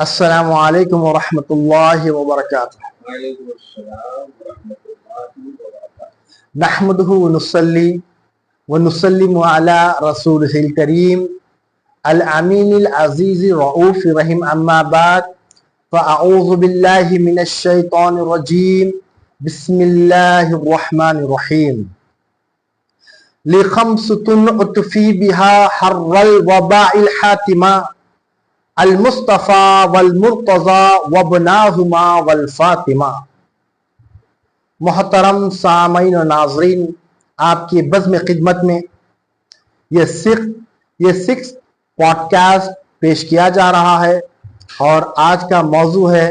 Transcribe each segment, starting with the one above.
अस्सलामु अलैकुम वरहमतुल्लाहि वबरकातुहू। नहमदुहु व नुसल्ली व नुसल्लिमु अला रसूलिहिल करीम अल अमीनिल अजीज़ रऊफ रहीम अम्मा बाद फ़अऊज़ु बिल्लाहि मिनश शैतानिर रजीम बिस्मिल्लाहिर रहमानिर रहीम लिखम्सुतुन उतफ़ी बिहा हर्रल वबाइल हातिमा अल मुस्तफ़ा वल मुर्तज़ा वबनाहुमा वल फातिमा। मोहतरम सामईन और नाज़रीन, आपकी बज़्म खिदमत में ये सिक्स पॉडकास्ट पेश किया जा रहा है और आज का मौजू है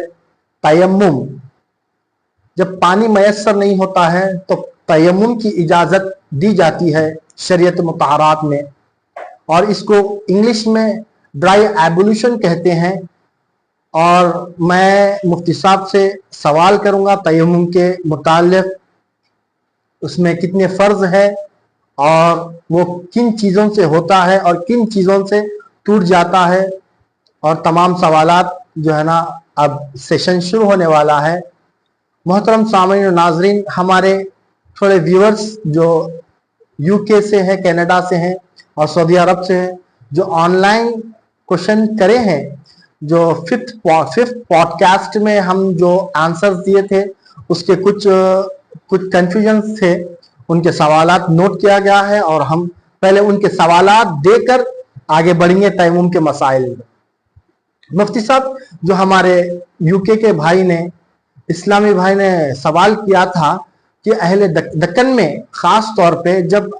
तयम्मुम। जब पानी मयस्सर नहीं होता है तो तयम्मुम की इजाज़त दी जाती है शरीयत मुतहरात में, और इसको इंग्लिश में ड्राई एबोल्यूशन कहते हैं। और मैं मुफ्ती साहब से सवाल करूंगा तयम्मुम के मुताल्लिक़, उसमें कितने फ़र्ज़ है और वो किन चीज़ों से होता है और किन चीज़ों से टूट जाता है, और तमाम सवालात जो है ना, अब सेशन शुरू होने वाला है। मोहतरम सामईन और नाज़रीन, हमारे थोड़े व्यूअर्स जो यूके से हैं, कनाडा से हैं और सऊदी अरब से हैं, जो ऑनलाइन क्वेश्चन करे हैं, जो फिफ्थ पॉडकास्ट में हम जो आंसर्स दिए थे उसके कुछ कंफ्यूजन थे, उनके सवालात नोट किया गया है और हम पहले उनके सवालात देकर आगे बढ़ेंगे तयम्मुम के मसाइल में। मुफ्ती साहब, जो हमारे यूके के भाई ने, इस्लामी भाई ने सवाल किया था कि अहले दक्कन में ख़ास तौर पे जब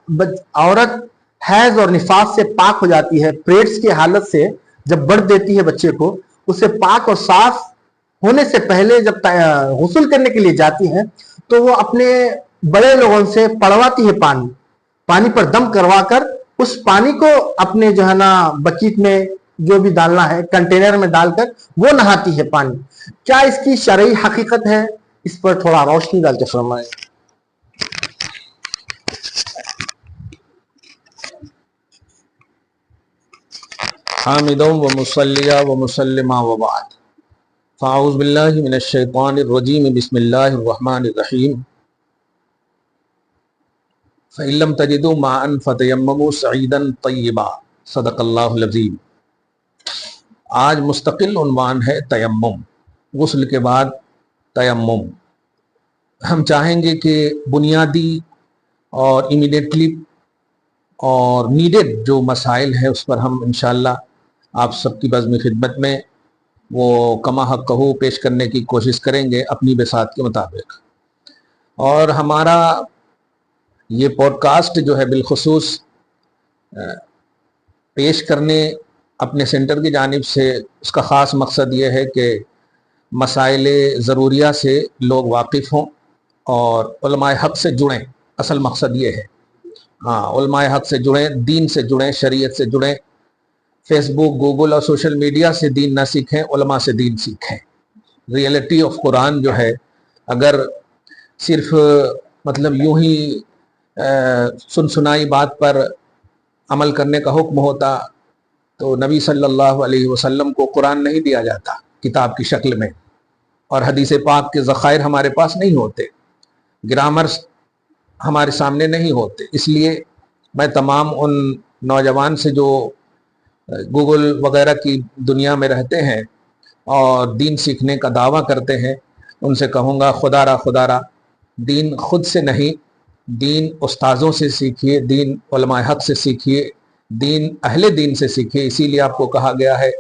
औरत हैज़ और निफास से पाक हो जाती है, पीरियड्स की हालत से जब बढ़ देती है बच्चे को, उसे पाक और साफ होने से पहले जब गुस्ल करने के लिए जाती है तो वो अपने बड़े लोगों से पड़वाती है पानी पर दम करवाकर उस पानी को अपने जो है ना बकीट में जो भी डालना है कंटेनर में डालकर वो नहाती है पानी। क्या इसकी शरई हकीकत है? इस पर थोड़ा रोशनी डाल के फरमाएं। हामिदों व मुसल्लिया व मुसल्लिमा व बाद फ़ाऊज़ु बिल्लाहि मिनश शैतानिर रजीम बिस्मिल्लाहिर रहमानिर रहीम फ़इल्लम तजिदू माअन फ़तयम्ममू सईदन तय्यबा सदक़ल्लाहुल अज़ीम। आज मुस्तकिल उन्वान है तयम्मुम, गुस्ल के बाद तयम्मुम। हम चाहेंगे कि बुनियादी और इमीडिएटली और नीडेड जो मसाइल है उस पर हम इंशाअल्लाह आप सबकी बज़्म खिदमत में वो कमा हक़ कहू पेश करने की कोशिश करेंगे अपनी बिसात के मुताबिक। और हमारा ये पॉडकास्ट जो है बिलखुसूस पेश करने अपने सेंटर की जानिब से उसका ख़ास मकसद ये है कि मसाइल ज़रूरिया से लोग वाकिफ़ हों और उलमाए हक़ से जुड़ें। असल मकसद ये है, हाँ, उलमाए हक़ से जुड़ें, दीन से जुड़ें, शरीयत से जुड़ें। फेसबुक, गूगल और सोशल मीडिया से दीन ना सीखें, उलमा से दीन सीखें। रियलिटी ऑफ कुरान जो है, अगर सिर्फ मतलब यूं ही सुनाई बात पर अमल करने का हुक्म होता तो नबी सल्लल्लाहु अलैहि वसल्लम को कुरान नहीं दिया जाता किताब की शक्ल में, और हदीस पाक के ज़खायर हमारे पास नहीं होते, ग्रामर्स हमारे सामने नहीं होते। इसलिए मैं तमाम उन नौजवान से जो गूगल वगैरह की दुनिया में रहते हैं और दीन सीखने का दावा करते हैं, उनसे कहूँगा खुदारा दीन खुद से नहीं, दीन उस्ताज़ों से सीखिए, दीन उलमाए हक़ से सीखिए, दीन अहले दीन से सीखिए। इसीलिए आपको कहा गया है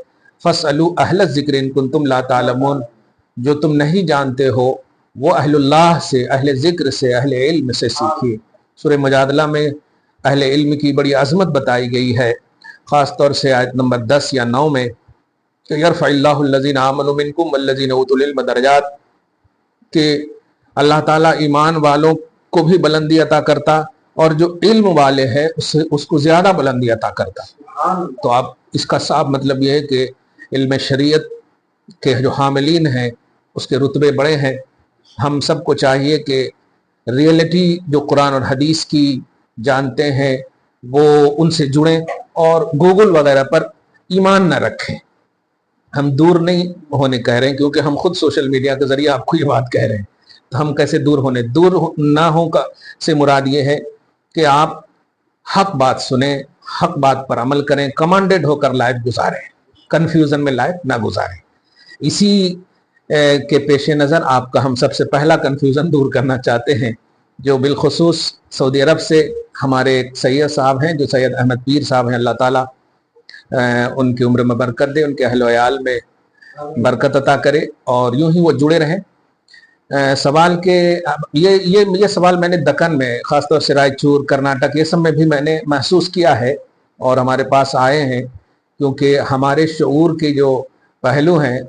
फ़स्अलू अहल ज़िक्र इन कुंतुम ला तालमून, जो तुम नहीं जानते हो वो अहलुल्लाह से, अहले ज़िक्र से, अहले इल्म से सीखिए। सूरह मुजादला में अहले इल्म की बड़ी अज़मत बताई गई है, ख़ास तौर से आयत नंबर 10 या 9 में कि यरफ़इल्लाहु अल्लज़ीना आमनू मिनकुम वल्लज़ीना उतुल इल्म दरजात, कि अल्लाह ताला ईमान वालों को भी बुलंदी अता करता और जो इल्म वाले हैं उसको ज़्यादा बुलंदी अता करता। तो आप इसका साफ मतलब यह है कि इल्म शरीयत के जो हामिलीन हैं उसके रुतबे बड़े हैं। हम सबको चाहिए कि रियलिटी जो कुरान और हदीस की जानते हैं वो उनसे जुड़ें और गूगल वगैरह पर ईमान न रखें। ہم دور نہیں ہونے کہہ رہے ہیں، کیونکہ ہم خود سوشل میڈیا کے ذریعے آپ کو یہ بات کہہ رہے ہیں، تو ہم کیسے دور ہونے، دور نہ ہو کا سے مراد یہ ہے کہ آپ حق بات سنیں، حق بات پر عمل کریں، کمانڈڈ ہو کر لائف گزاریں، کنفیوژن میں لائف نہ گزاریں۔ اسی کے پیش نظر آپ کا ہم سب سے پہلا کنفیوژن دور کرنا چاہتے ہیں، جو بالخصوص سعودی عرب سے ہمارے ایک سید صاحب ہیں، جو سید احمد پیر صاحب ہیں، اللہ تعالیٰ ان کی عمر میں برکت دے، ان کے اہل و عیال میں برکت عطا کرے، اور یوں ہی وہ جڑے رہیں۔ سوال کے یہ سوال میں نے دکن میں، خاص طور سے رائے چور، کرناٹک، یہ سب میں بھی میں نے محسوس کیا ہے اور ہمارے پاس آئے ہیں، کیونکہ ہمارے شعور کے جو پہلو ہیں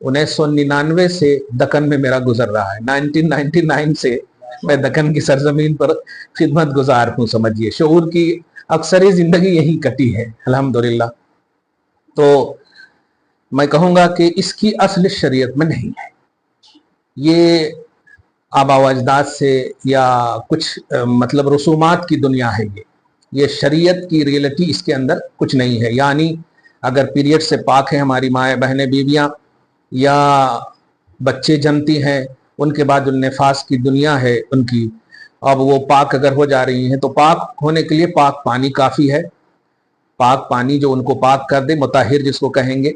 1999 سے دکن میں میرا گزر رہا ہے، 1999 سے میں دکن کی سرزمین پر خدمت گزار ہوں، سمجھیے شعور کی اکثر زندگی یہی کٹی ہے الحمدللہ۔ تو میں کہوں گا کہ اس کی اصل شریعت میں نہیں ہے، یہ آبا و اجداد سے یا کچھ مطلب رسومات کی دنیا ہے، یہ شریعت کی ریئلٹی اس کے اندر کچھ نہیں ہے۔ یعنی اگر پیریڈ سے پاک ہیں ہماری مائیں بہنیں بیویاں، یا بچے جنتی ہیں، ان کے بعد جو نفاس کی دنیا ہے ان کی، اب وہ پاک اگر ہو جا رہی ہیں تو پاک ہونے کے لیے پاک پانی کافی ہے، پاک پانی جو ان کو پاک کر دے، مطہر جس کو کہیں گے،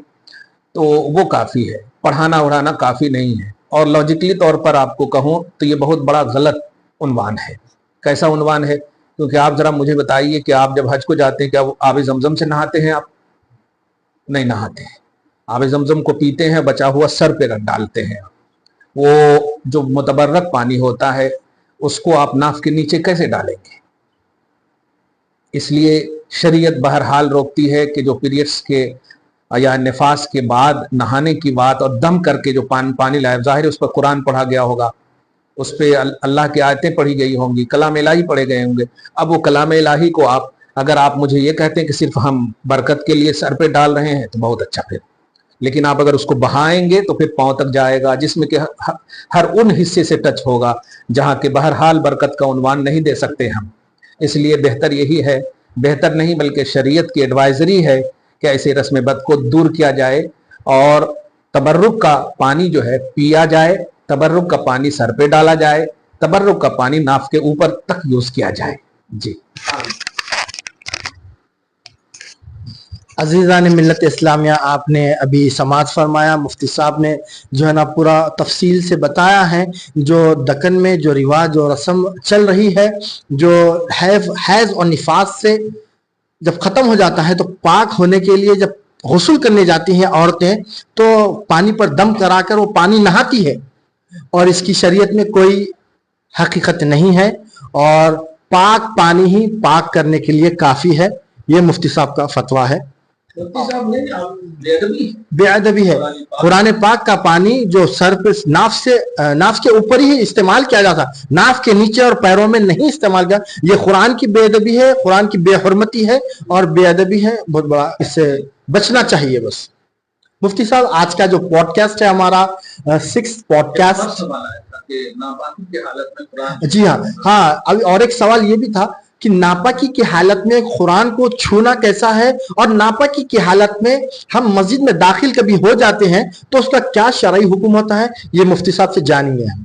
تو وہ کافی ہے، پڑھانا اڑھانا کافی نہیں ہے۔ اور لاجیکلی طور پر آپ کو کہوں تو یہ بہت بڑا غلط عنوان ہے۔ کیسا عنوان ہے؟ کیونکہ آپ ذرا مجھے بتائیے کہ آپ جب حج کو جاتے ہیں کیا وہ آب زمزم سے نہاتے ہیں؟ آپ نہیں نہاتے ہیں، آب زمزم کو پیتے ہیں، بچا ہوا سر پہ ڈالتے ہیں۔ وہ جو متبرک پانی ہوتا ہے اس کو آپ ناف کے نیچے کیسے ڈالیں گے؟ اس لیے شریعت بہرحال روکتی ہے کہ جو پیریڈز کے یا نفاس کے بعد نہانے کی بات اور دم کر کے جو پانی لائے، ظاہر اس پر قرآن پڑھا گیا ہوگا، اس پہ اللہ کی آیتیں پڑھی گئی ہوں گی، کلام الہی پڑھے گئے ہوں گے۔ اب وہ کلام الہی کو اگر آپ مجھے یہ کہتے ہیں کہ صرف ہم برکت کے لیے سر پہ ڈال رہے ہیں تو بہت اچھا، پھر لیکن آپ اگر اس کو بہائیں گے تو پھر پاؤں تک جائے گا، جسم کے ہر ان حصے سے ٹچ ہوگا جہاں کہ بہرحال برکت کا عنوان نہیں دے سکتے ہم۔ اس لیے بہتر یہی ہے، بہتر نہیں بلکہ شریعت کی ایڈوائزری ہے کہ ایسے رسم بد کو دور کیا جائے اور تبرک کا پانی جو ہے پیا جائے، تبرک کا پانی سر پہ ڈالا جائے، تبرک کا پانی ناف کے اوپر تک یوز کیا جائے۔ جی عزیزان ملت اسلامیہ، آپ نے ابھی سماعت فرمایا، مفتی صاحب نے جو ہے نا پورا تفصیل سے بتایا ہے جو دکن میں جو رواج اور رسم چل رہی ہے، جو حیض اور نفاس سے جب ختم ہو جاتا ہے تو پاک ہونے کے لیے جب غسل کرنے جاتی ہیں عورتیں تو پانی پر دم کرا کر وہ پانی نہاتی ہے، اور اس کی شریعت میں کوئی حقیقت نہیں ہے، اور پاک پانی ہی پاک کرنے کے لیے کافی ہے۔ یہ مفتی صاحب کا فتویٰ ہے، بے ادبی ہے۔ قرآن پاک کا پانی جو سر پہ ناف کے اوپر ہی استعمال کیا جاتا، ناف کے نیچے اور پیروں میں نہیں استعمال کیا، یہ قرآن کی بے ادبی ہے، قرآن کی بے حرمتی ہے اور بے ادبی ہے، بہت بڑا، اس سے بچنا چاہیے بس۔ مفتی صاحب، آج کا جو پوڈ کاسٹ ہے ہمارا 6 پوڈ کاسٹ، جی ہاں، ابھی اور ایک سوال یہ بھی تھا کہ ناپاکی کی حالت میں قرآن کو چھونا کیسا ہے، اور ناپاکی کی حالت میں ہم مسجد میں داخل کبھی ہو جاتے ہیں تو اس کا کیا شرعی حکم ہوتا ہے، یہ مفتی صاحب سے جانیں گے ہم۔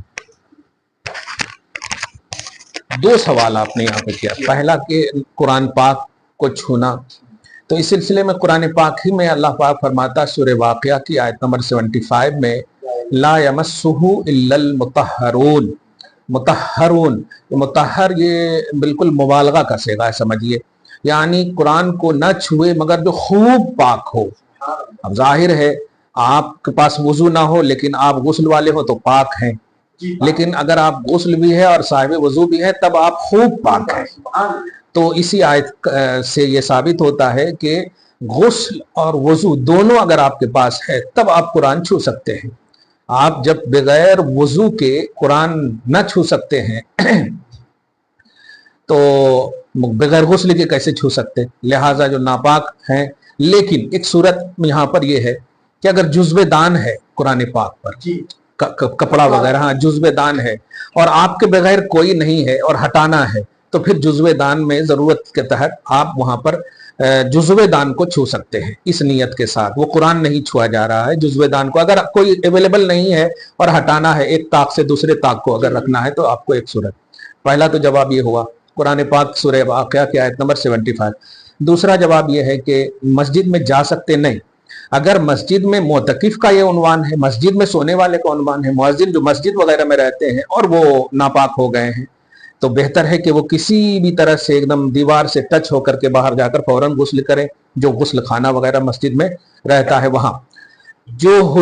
2 سوال آپ نے یہاں پہ کیا، پہلا کہ قرآن پاک کو چھونا، تو اس سلسلے میں قرآن پاک ہی میں اللہ پاک فرماتا سورہ واقعہ کی آیت نمبر 75 میں، لا یمسہ الا المطہرون، مطہرون، مطہر یہ بالکل مبالغہ کا صیغہ ہے، سمجھیے، یعنی قرآن کو نہ چھوئے مگر جو خوب پاک ہو۔ اب ظاہر ہے آپ کے پاس وضو نہ ہو لیکن آپ غسل والے ہو تو پاک ہیں، لیکن اگر آپ غسل بھی ہے اور صاحب وضو بھی ہے تب آپ خوب پاک ہیں۔ تو اسی آیت سے یہ ثابت ہوتا ہے کہ غسل اور وضو دونوں اگر آپ کے پاس ہے تب آپ قرآن چھو سکتے ہیں۔ آپ جب بغیر وضو کے قرآن نہ چھو سکتے ہیں تو بغیر غسل کے کیسے چھو سکتے؟ لہٰذا جو ناپاک ہیں، لیکن ایک صورت یہاں پر یہ ہے کہ اگر جزو دان ہے قرآن پاک پر، کپڑا وغیرہ، ہاں جزو دان ہے اور آپ کے بغیر کوئی نہیں ہے اور ہٹانا ہے، تو پھر جزو دان میں ضرورت کے تحت آپ وہاں پر جزو دان کو چھو سکتے ہیں اس نیت کے ساتھ. وہ قرآن نہیں چھوا جا رہا ہے. جزو دان کو اگر کوئی اویلیبل نہیں ہے اور ہٹانا ہے ایک طاق سے دوسرے طاق کو اگر رکھنا ہے تو آپ کو ایک صورت. پہلا تو جواب یہ ہوا قرآن پاک سورہ واقعہ کی آیت نمبر 75. دوسرا جواب یہ ہے کہ مسجد میں جا سکتے نہیں. اگر مسجد میں معتکف کا یہ عنوان ہے, مسجد میں سونے والے کا عنوان ہے, مؤذن جو مسجد وغیرہ میں رہتے ہیں اور وہ ناپاک ہو گئے ہیں, تو بہتر ہے کہ وہ کسی بھی طرح سے ایک دم دیوار سے ٹچ ہو کر کے باہر جا کر فوراً غسل کرے. جو غسل خانہ وغیرہ مسجد میں رہتا ہے وہاں جو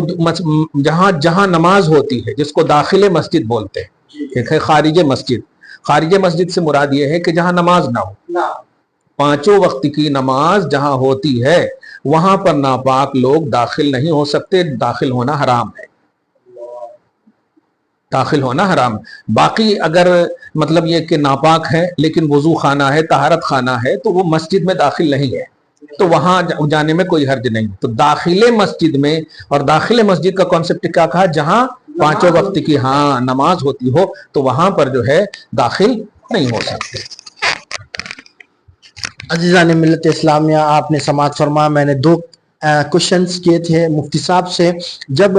جہاں نماز ہوتی ہے جس کو داخل مسجد بولتے ہیں, ایک ہے خارج مسجد. خارج مسجد سے مراد یہ ہے کہ جہاں نماز نہ ہو. 5 وقت کی نماز جہاں ہوتی ہے وہاں پر ناپاک لوگ داخل نہیں ہو سکتے. داخل ہونا حرام ہے. داخل ہونا حرام. باقی اگر مطلب یہ کہ ناپاک ہے لیکن وضو خانہ ہے, طہارت خانہ ہے, تو وہ مسجد میں داخل نہیں ہے, تو وہاں جانے میں کوئی حرج نہیں. تو داخل مسجد میں, اور داخل مسجد کا کانسیپٹ کیا کہا, جہاں 5 وقت کی نماز ہوتی ہو تو وہاں پر جو ہے داخل نہیں ہو سکتے. عزیزان ملت اسلامیہ, آپ نے سماعت فرما. میں نے 2 کوشچنز کیے تھے مفتی صاحب سے. جب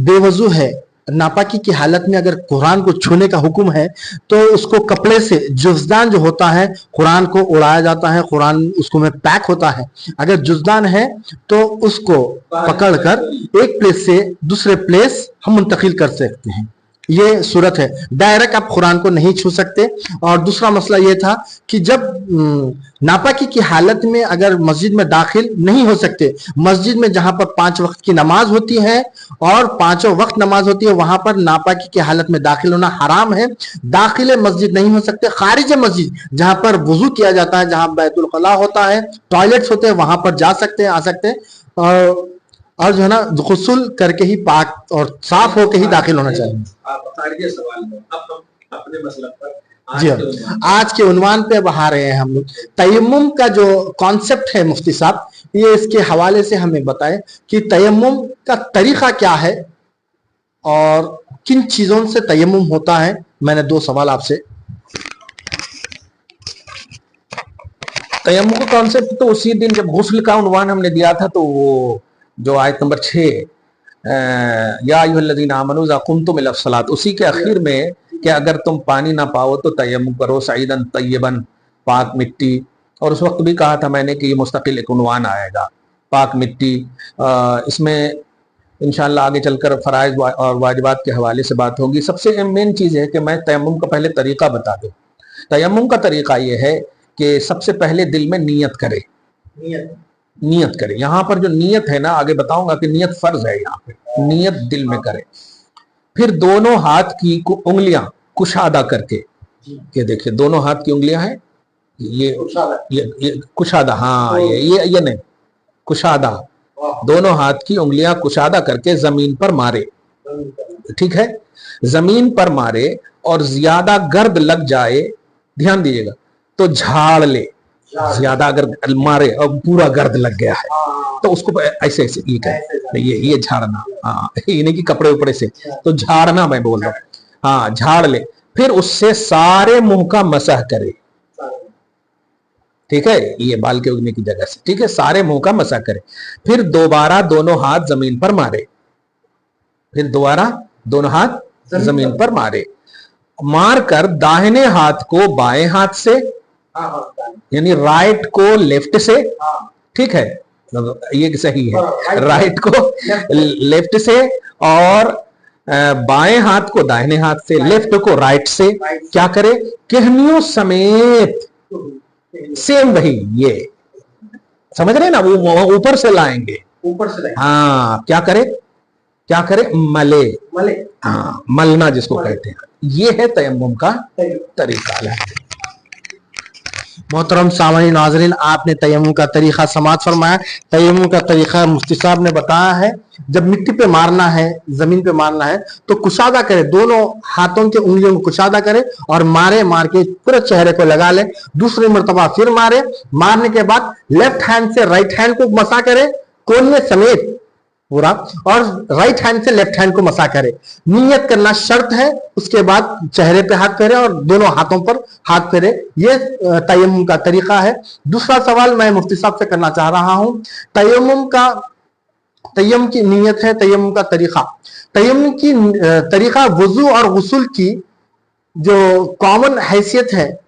بے وضو ہے, ناپاکی کی حالت میں اگر قرآن کو چھونے کا حکم ہے تو اس کو کپڑے سے جزدان جو ہوتا ہے قرآن کو اڑایا جاتا ہے, قرآن اس کو میں پیک ہوتا ہے. اگر جزدان ہے تو اس کو پکڑ کر ایک پلیس سے دوسرے پلیس ہم منتقل کر سکتے ہیں. یہ صورت ہے. ڈائریکٹ آپ قرآن کو نہیں چھو سکتے. اور دوسرا مسئلہ یہ تھا کہ جب ناپاکی کی حالت میں اگر مسجد میں داخل نہیں ہو سکتے, مسجد میں جہاں پر 5 وقت کی نماز ہوتی ہے اور 5 وقت نماز ہوتی ہے وہاں پر ناپاکی کی حالت میں داخل ہونا حرام ہے. داخل مسجد نہیں ہو سکتے. خارج مسجد جہاں پر وضو کیا جاتا ہے, جہاں بیت الخلاء ہوتا ہے, ٹوائلٹس ہوتے ہیں, وہاں پر جا سکتے ہیں, آ سکتے ہیں, اور جو ہے نا غسل کر کے ہی پاک اور صاف ہو کے ہی داخل ہونا چاہیے. جی ہاں, آج کے عنوان پہ بہا رہے ہیں ہم لوگ. تیمم کا جو کانسیپٹ ہے مفتی صاحب, یہ اس کے حوالے سے ہمیں بتائیں کہ تیمم کا طریقہ کیا ہے اور کن چیزوں سے تیمم ہوتا ہے. میں نے 2 سوال آپ سے. تیمم کا کانسیپٹ تو اسی دن جب غسل کا عنوان ہم نے دیا تھا تو وہ جو آیت نمبر 6 یا ایھا الذین آمنوا اذا قمتم الی الصلاۃ, اسی کے اخیر میں کہ اگر تم پانی نہ پاؤ تو تیمم کرو سعیدا طیبا, پاک مٹی. اور اس وقت بھی کہا تھا میں نے کہ یہ مستقل ایک عنوان آئے گا پاک مٹی. اس میں انشاءاللہ آگے چل کر فرائض اور واجبات کے حوالے سے بات ہوگی. سب سے مین چیز ہے کہ میں تیمم کا پہلے طریقہ بتا دوں. تیمم کا طریقہ یہ ہے کہ سب سے پہلے دل میں نیت کرے. نیت کرے. یہاں پر جو نیت ہے نا, آگے بتاؤں گا کہ نیت فرض ہے. یہاں پہ نیت دل میں کرے. پھر دونوں ہاتھ کی انگلیاں کشادہ کر کے, یہ دیکھیں دونوں ہاتھ کی انگلیاں ہیں, یہ کشادہ, ہاں یہ نہیں, کشادہ, دونوں ہاتھ کی انگلیاں کشادہ کر کے زمین پر مارے. ٹھیک ہے, زمین پر مارے اور زیادہ گرد لگ جائے, دھیان دیجیے گا, تو جھاڑ لے. زیادہ اگر مارے اور پورا گرد لگ گیا ہے تو اس کو ایسے ایسے یہ جھاڑنا, ہاں, یہ نہیں کہ کپڑے اوپڑے سے, تو جھاڑنا میں بول رہا ہوں. ہاں, جھاڑ لے. پھر اس سے سارے منہ کا مسح کرے. ٹھیک ہے, یہ بال کے اگنے کی جگہ سے, ٹھیک ہے, سارے منہ کا مسح کرے. پھر دوبارہ دونوں ہاتھ زمین پر مارے. پھر دوبارہ دونوں ہاتھ زمین پر مارے. مار کر داہنے ہاتھ کو بائیں ہاتھ سے, یعنی رائٹ کو لیفٹ سے, ٹھیک ہے, یہ صحیح ہے, رائٹ کو لیفٹ سے اور بائیں ہاتھ کو داہنے ہاتھ سے, لیفٹ کو رائٹ سے کیا کرے, کہنیوں سمیت. سیم وہی, یہ سمجھ رہے نا, وہ اوپر سے لائیں گے, ہاں, کیا کرے, ملے. ہاں, ملنا جس کو کہتے ہیں. یہ ہے تیمم کا طریقہ. محترم سامعین ناظرین, آپ نے تیمم کا طریقہ سماعت فرمایا. تیمم کا طریقہ مفتی صاحب نے بتایا ہے. جب مٹی پہ مارنا ہے, زمین پہ مارنا ہے, تو کشادہ کرے, دونوں ہاتھوں کے انگلیوں کو کشادہ کرے اور مار کے پورے چہرے کو لگا لے. دوسری مرتبہ پھر مارے. مارنے کے بعد لیفٹ ہینڈ سے رائٹ ہینڈ کو مسا کرے, کونیے سمیت, पूरा, और राइट हैंड से लेफ्ट हैंड को मसा करे। नियत करना शर्त है, उसके बाद चेहरे पे हाथ फेरे और दोनों हाथों पर हाथ फेरे। ये तयम्मुम का तरीका है। दूसरा सवाल मैं मुफ्ती साहब से करना चाह रहा हूं, तयम्मुम की नियत है, तयम्मुम का तरीका। तयम्मुम की तरीका वुजू और गुस्ल की जो कॉमन हैसियत है,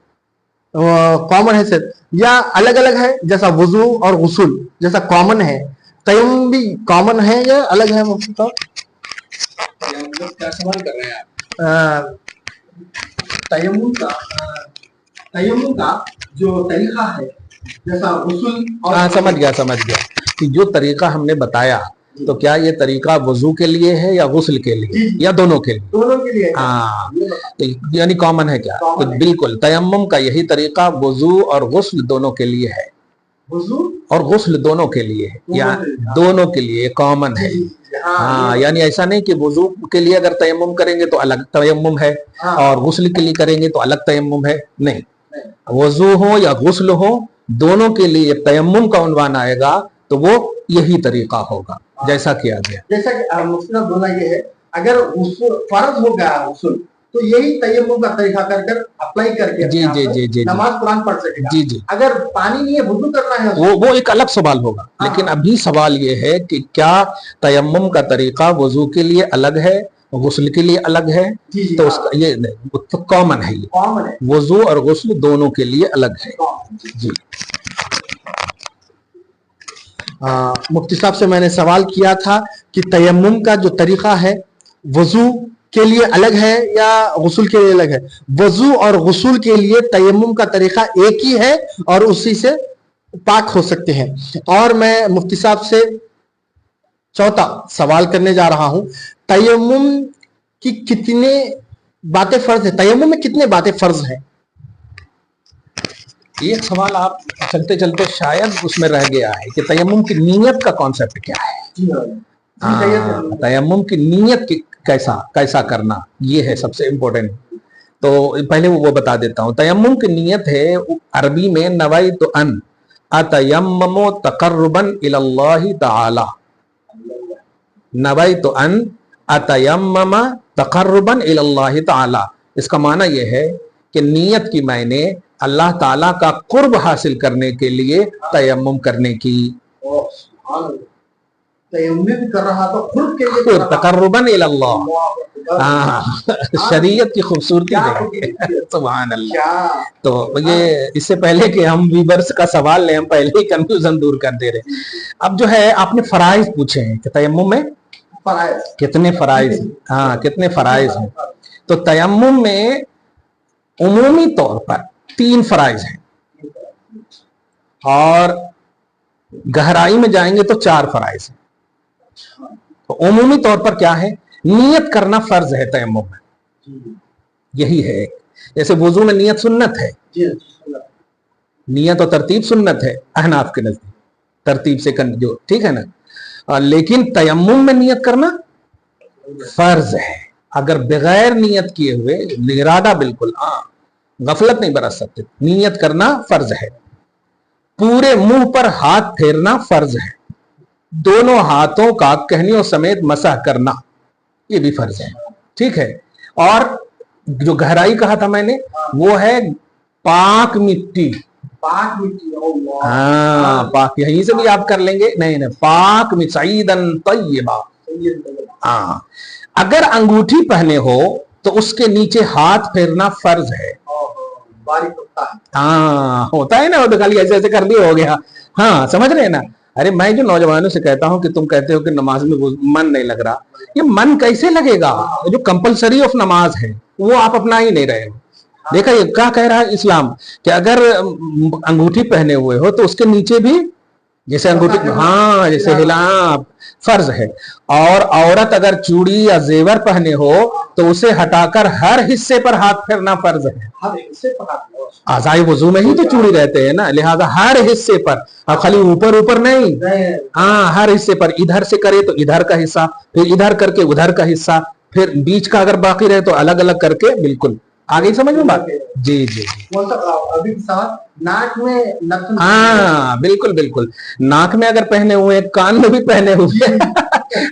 या अलग अलग है? जैसा वुजू और गुस्ल जैसा कॉमन है, तयम्मुम भी कॉमन है या अलग है मुफ्ती साहब? क्या सवाल कर रहे हैं आप? तयम्मुम का जो तरीका है, जैसा गुस्ल और समझ गया कि जो तरीका हमने बताया, तो क्या ये तरीका वुजू के लिए है या गुस्ल के लिए या दोनों के लिए? दोनों के लिए। हाँ, तो यानी कॉमन है क्या? तो बिल्कुल तयम्मुम का यही तरीका वुजू और गुस्ल दोनों के लिए है। वुजू और गुस्ल दोनों के लिए है, या दोनों के लिए कॉमन है। हाँ, यानी ऐसा नहीं कि वुजू के लिए अगर तयम्मुम करेंगे तो अलग तयम्मुम है, और गुस्ल के लिए करेंगे तो अलग तयम्मुम है। नहीं, वुजू हो या गुस्ल हो, दोनों के लिए तयम्मुम का उन्वान आएगा तो वो यही तरीका होगा जैसा किया गया। जैसा कि मुफ्ती साहब बोलना ये है, अगर फर्ज हो गया गुस्ल तो यही तयम्मुम का तरीका कर अप्लाई करके जी नमाज कुरान पढ़ सकेगा। जी। अगर पानी नहीं है, वुजू करना है, वो एक अलग सवाल होगा। लेकिन अभी सवाल ये है कि क्या तयम्मुम का तरीका वुजू के लिए अलग है, गुस्ल के लिए अलग है? तो उसका ये तो कॉमन है, ये वुजू और गुस्ल दोनों के लिए अलग है। जी। मुफ्ती साहब से मैंने सवाल किया था कि तयम्मुम का जो तरीका है वजू के लिए अलग है या गुस्ल के लिए अलग है। वजू और गुस्ल के लिए तयम्मुम का तरीका एक ही है और उसी से पाक हो सकते हैं। और मैं मुफ्ती साहब से चौथा सवाल करने जा रहा हूं, तयम्मुम की कितने बातें फर्ज है? तयम्मुम में कितने बातें फर्ज हैं? एक सवाल आप चलते चलते शायद उसमें रह गया है कि तयम्मुम की नीयत का कॉन्सेप्ट क्या है। तयम्मुम की नीयत की कैसा करना, ये है सबसे इम्पोर्टेंट। तो पहले वो बता देता हूँ। तयम्मुम की नीयत है अरबी में नवैतु अन अतयम्ममु तक़र्रुबन इलल्लाहि तआला। नवैतु अन अतयम्मम तक़र्रुबन इलल्लाहि तआला, इसका माना यह है कि नीयत की मैंने अल्लाह ताला का कुर्ब हासिल करने के लिए तयम्मुम करने की। तयम्मुम कर रहा तो खुद के लिए तक़र्रुबन इलल्लाह। शरीयत की खूबसूरती देखिए, सुभान अल्लाह। तो ये इससे पहले कि हम व्यूअर्स का सवाल लें, हम पहले ही कंफ्यूजन दूर कर दे रहे। अब जो है आपने फराइज पूछे हैं कि तयम्मुम में कितने फराइज, हाँ कितने फराइज हैं। तो तयम्मुम में उमूमी तौर पर 3 फराइज हैं और गहराई में जाएंगे तो 4 फराइज हैं। तो उमूमी तौर पर क्या है? नियत करना फर्ज है तयम्मुम में, यही है। जैसे वुजू में नियत सुन्नत है, नियत और तरतीब सुन्नत है अहनाफ के नजदीक, तरतीब से जो ठीक है ना। लेकिन तयम्मुम में नियत करना फर्ज है। अगर बगैर नियत किए हुए इरादा बिल्कुल गफलत नहीं बरत सकते, नियत करना फर्ज है। पूरे मुंह पर हाथ फेरना फर्ज है। दोनों हाथों का कहनियों समेत मसह करना ये भी फर्ज है, ठीक है। और जो गहराई कहा था मैंने वो है पाक मिट्टी। हाँ, पाक, यहीं से भी आप कर लेंगे। नहीं, पाक मिट्टी सईदन तय्यबा। हाँ, अगर अंगूठी पहने हो तो उसके नीचे हाथ फेरना फर्ज है। हाँ, होता है ना, वो तो खाली ऐसे ऐसे कर दिए हो गया। हाँ, समझ रहे हैं ना। अरे मैं जो नौजवानों से कहता हूं कि तुम कहते हो कि नमाज में मन नहीं लग रहा, ये मन कैसे लगेगा? जो कंपलसरी ऑफ नमाज है वो आप अपना ही नहीं रहे हो। देखा ये क्या कह रहा है इस्लाम कि अगर अंगूठी पहने हुए हो तो उसके नीचे भी जैसे अंगूठी, हाँ जैसे हिला, फर्ज है। और औरत अगर चूड़ी या जेवर पहने हो तो उसे हटाकर हर हिस्से पर हाथ फेरना फर्ज है। आज़ाए वुजू में ही तो चूड़ी रहते हैं ना, लिहाजा हर हिस्से पर, अब खाली ऊपर ऊपर नहीं, हाँ हर हिस्से पर। इधर से करे तो इधर का हिस्सा, फिर इधर करके उधर का हिस्सा, फिर बीच का अगर बाकी रहे तो अलग अलग करके। बिल्कुल आगे समझ में बात? जी जी। अभी नाक में, हाँ बिल्कुल बिल्कुल, नाक में अगर पहने हुए, कान में भी पहने हुए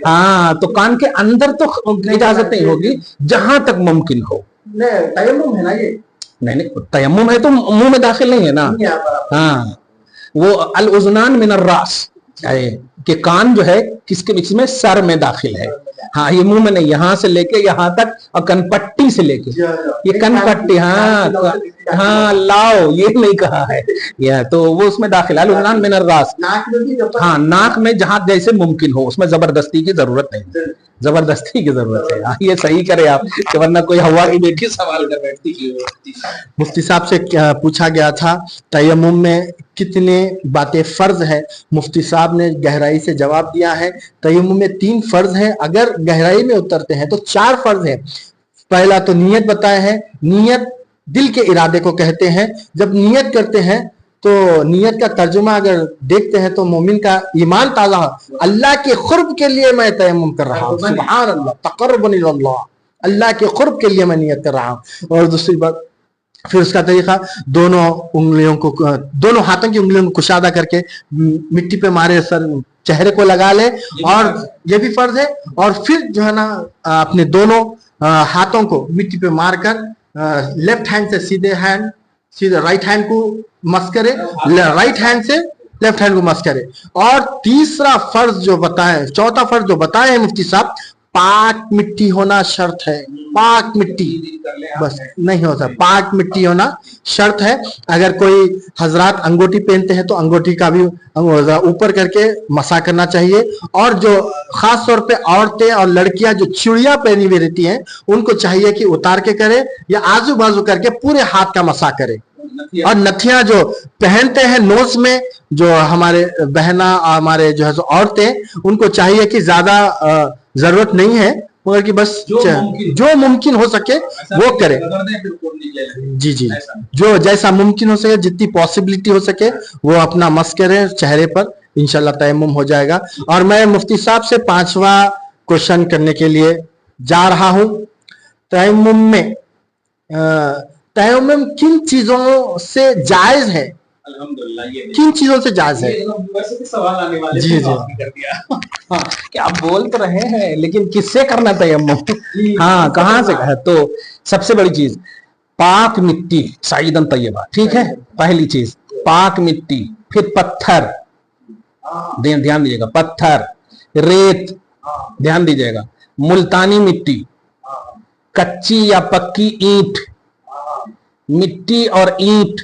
हाँ, तो कान के अंदर तो इजाजत नहीं होगी, जहां तक मुमकिन हो। तयम्मुम है ना ये? नहीं, तयम्मुम है तो मुंह में दाखिल नहीं है ना। हाँ, वो अल उज़नान मिन अर्रास, कि कान जो है किसके बीच में, सर में दाखिल है। हाँ, ये मुंह में नहीं, यहाँ से लेके यहाँ तक, और कनपट्टी से लेके, ये कनपट्टी, हाँ लाओ, ये नहीं कहा है, यह तो वो उसमें दाखिल है, अल उज़नान मिन अर्रास। हाँ, नाक में जहां जैसे मुमकिन हो, उसमें जबरदस्ती की जरूरत नहीं, जबरदस्ती की जरूरत है। ये सही करे आप, कि वरना कोई हवा की बेटी सवाल कर बैठती। मुफ्ती साहब से पूछा गया था तयम्मुम में कितने बातें फर्ज है, मुफ्ती साहब ने गहराई से जवाब दिया है। तयम्मुम में 3 फर्ज है, अगर गहराई में उतरते हैं तो 4 फर्ज है। पहला तो नियत बताया है, नियत दिल के इरादे को कहते हैं। जब नियत करते हैं तो नियत का तर्जुमा अगर देखते हैं तो मोमिन का ईमान ताजा, अल्लाह के खुर्ब के लिए मैं तयम्मुम कर रहा हूँ, सुभान अल्लाह, तक़र्रुबन इलल्लाह, अल्लाह के खुर्ब के लिए मैं नियत कर रहा हूँ। और दूसरी बात, फिर उसका तरीका, दोनों हाथों की उंगलियों को कुशादा करके मिट्टी पे मारे, सर चेहरे को लगा ले, और ये भी फर्ज है। और फिर जो है ना अपने दोनों हाथों को मिट्टी पे मारकर लेफ्ट हैंड से सीधे राइट हैंड को मस करे, राइट हैंड से लेफ्ट हैंड को मस करे। और तीसरा फर्ज जो बताए, चौथा फर्ज जो बताए हैं मुफ्ती साहब, पाक मिट्टी होना शर्त है। पाक मिट्टी बस नहीं होता, पाक मिट्टी होना शर्त है। अगर कोई हजरात अंगूठी पहनते हैं तो अंगूठी का भी ऊपर करके मसा करना चाहिए। और जो खास तौर पे औरतें और लड़कियां जो चूड़ियां पहनी हुई रहती हैं, उनको चाहिए कि उतार के करे या आजू बाजू करके पूरे हाथ का मसा करे। और नथियां जो पहनते हैं नोज में, जो हमारे बहना, हमारे जो है औरतें, उनको चाहिए कि ज्यादा जरूरत नहीं है, मगर कि बस जो मुमकिन हो सके वो करे। जी, जो जैसा मुमकिन हो सके, जितनी पॉसिबिलिटी हो सके वो अपना मस करे चेहरे पर, इंशाल्लाह तयम्मुम हो जाएगा। और मैं मुफ्ती साहब से 5वां क्वेश्चन करने के लिए जा रहा हूं। तयम्मुम किन चीजों से जायज है? किन चीजों से जायज है? सवाल आने वाले जी, कर दिया। हाँ, क्या आप बोल तो रहे हैं, लेकिन किससे करना तयम्मुम? हाँ, कहाँ से? तो सबसे बड़ी चीज पाक मिट्टी, साइदन तैयबा, ठीक है, पहली चीज पाक मिट्टी। फिर पत्थर, ध्यान दीजिएगा, पत्थर, रेत, ध्यान दीजिएगा, मुल्तानी मिट्टी, कच्ची या पक्की ईंट, मिट्टी और ईंट,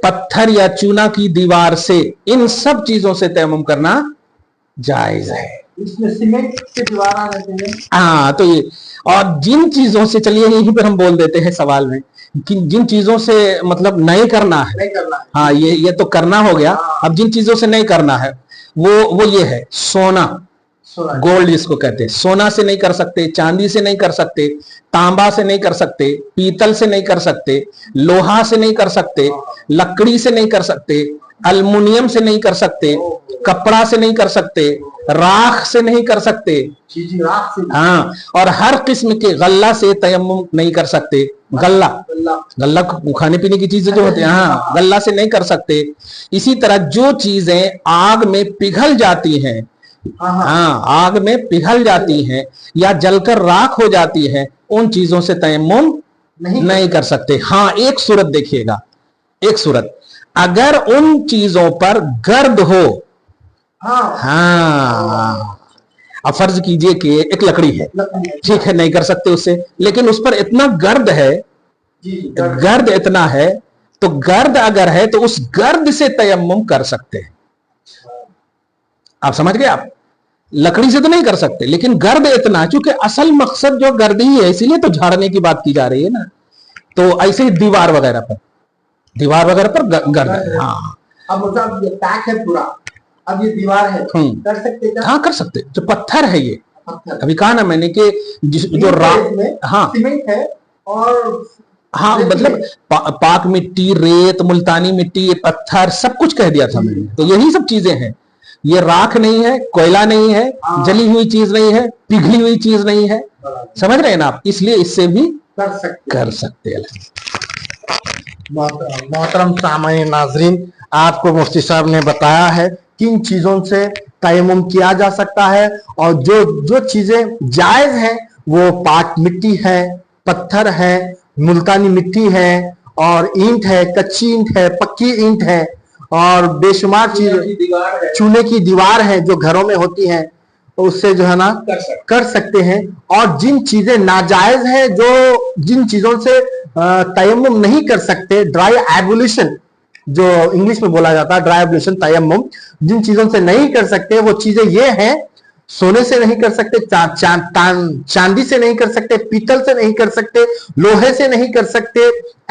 पत्थर या चूना की दीवार से, इन सब चीजों से तयम्मुम करना जायज है। इसमें सीमेंट की दीवार आ जाती है। हाँ, तो ये, और जिन चीजों से, चलिए यहीं पर हम बोल देते हैं सवाल में कि जिन चीजों से मतलब नहीं करना है, हाँ ये तो करना हो गया। अब जिन चीजों से नहीं करना है वो ये है, सोना, गोल्ड जिसको कहते हैं, सोना से नहीं कर सकते, चांदी से नहीं कर सकते, तांबा से नहीं कर सकते, पीतल से नहीं कर सकते, लोहा से नहीं कर सकते, लकड़ी से नहीं कर सकते, अल्मुनियम से नहीं कर सकते, कपड़ा से नहीं कर सकते, राख से नहीं कर सकते, हाँ, और हर किस्म के गल्ला से तयम्मुम नहीं कर सकते। गल्ला खाने पीने की चीजें जो होती हैं, हाँ, गल्ला से नहीं कर सकते। इसी तरह जो चीजें आग में पिघल जाती हैं, हाँ, आग में पिघल जाती हैं या जलकर राख हो जाती है, उन चीजों से तयम्मुम नहीं कर सकते। हाँ, एक सूरत देखिएगा, एक सूरत, अगर उन चीजों पर गर्द हो, हाँ, अब फर्ज कीजिए कि एक लकड़ी है, ठीक है, नहीं कर सकते उससे, लेकिन उस पर इतना गर्द है, गर्द इतना है, तो गर्द अगर है तो उस गर्द से तयम्मुम कर सकते हैं। आप समझ गए? आप लकड़ी से तो नहीं कर सकते, लेकिन गर्द इतना, क्योंकि असल मकसद जो गर्द ही है, इसीलिए तो झाड़ने की बात की जा रही है ना। तो ऐसे ही दीवार वगैरह पर गर्द है। हाँ, अब मतलब ये पैक है पूरा, अब ये दीवार है, कर सकते क्या? हाँ, कर सकते। जो पत्थर है, ये अभी कहा ना मैंने कि जो राख, हाँ, सीमेंट है, और हाँ, मतलब पाक मिट्टी, रेत, मुल्तानी मिट्टी, ये पत्थर, सब कुछ कह दिया था मैंने। तो यही सब चीजें हैं, ये राख नहीं है, कोयला नहीं है, जली हुई चीज नहीं है, पिघली हुई चीज नहीं है, समझ रहे हैं ना आप? इसलिए इससे भी कर सकते हैं। मोहतरम सामाईन नाजरीन, आपको मुफ्ती साहब ने बताया है किन चीजों से तयम्मुम किया जा सकता है। और जो चीजें जायज हैं वो पाक मिट्टी है, पत्थर है, मुल्तानी मिट्टी है, और ईंट है, कच्ची ईंट है, पक्की ईंट है, और बेशुमार चीज, चूने की दीवार है जो घरों में होती है, उससे जो है ना कर सकते हैं। और जिन चीजें नाजायज है, जो जिन चीजों से तयम्मुम नहीं कर सकते, ड्राई एबुलिशन जो इंग्लिश में बोला जाता है, ड्राई एबुलिशन तयम्मुम, जिन चीजों से नहीं कर सकते वो चीजें ये हैं, सोने से नहीं कर सकते, चांदी से नहीं कर सकते, पीतल से नहीं कर सकते, लोहे से नहीं कर सकते,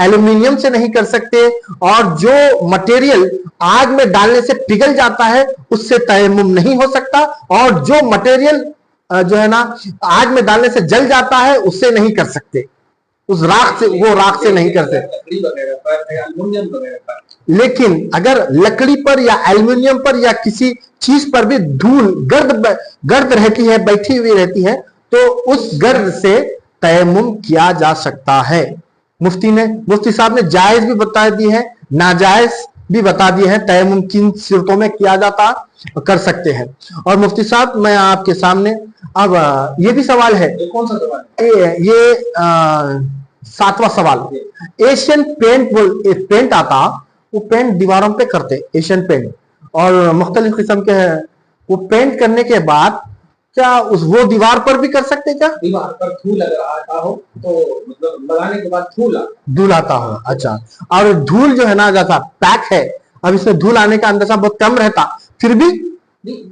एल्यूमिनियम से नहीं कर सकते, और जो मटेरियल आग में डालने से पिघल जाता है उससे तयम्मुम नहीं हो सकता, और जो मटेरियल जो है ना आग में डालने से जल जाता है उससे नहीं कर सकते, उस राख से, वो राख से नहीं कर सकते। लेकिन अगर लकड़ी पर या एल्युमिनियम पर या किसी चीज पर भी धूल गर्द रहती है, बैठी हुई रहती है, तो उस गर्द से तयम्मुम किया जा सकता है। मुफ्ती साहब ने जायज भी बता दी है, नाजायज भी बता दिए हैं, तयम्मुम किन सूरतों में किया जाता कर सकते हैं। और मुफ्ती साहब मैं आपके सामने अब ये भी सवाल है, कौन सा सवाल? ये 7वां सवाल, एशियन पेंट आता, वो पेंट दीवारों पे करते, एशियन पेंट, और मुख्तलिफ किस्म के हैं, वो पेंट करने के बाद क्या वो दीवार पर भी कर सकते? क्या दीवार पर धूल अगर आता हो तो मतलब लगाने के बाद धूल आता हो? अच्छा, और धूल जो है ना, जैसा पैक है, अब इसमें धूल आने का अंदाजा बहुत कम रहता, फिर भी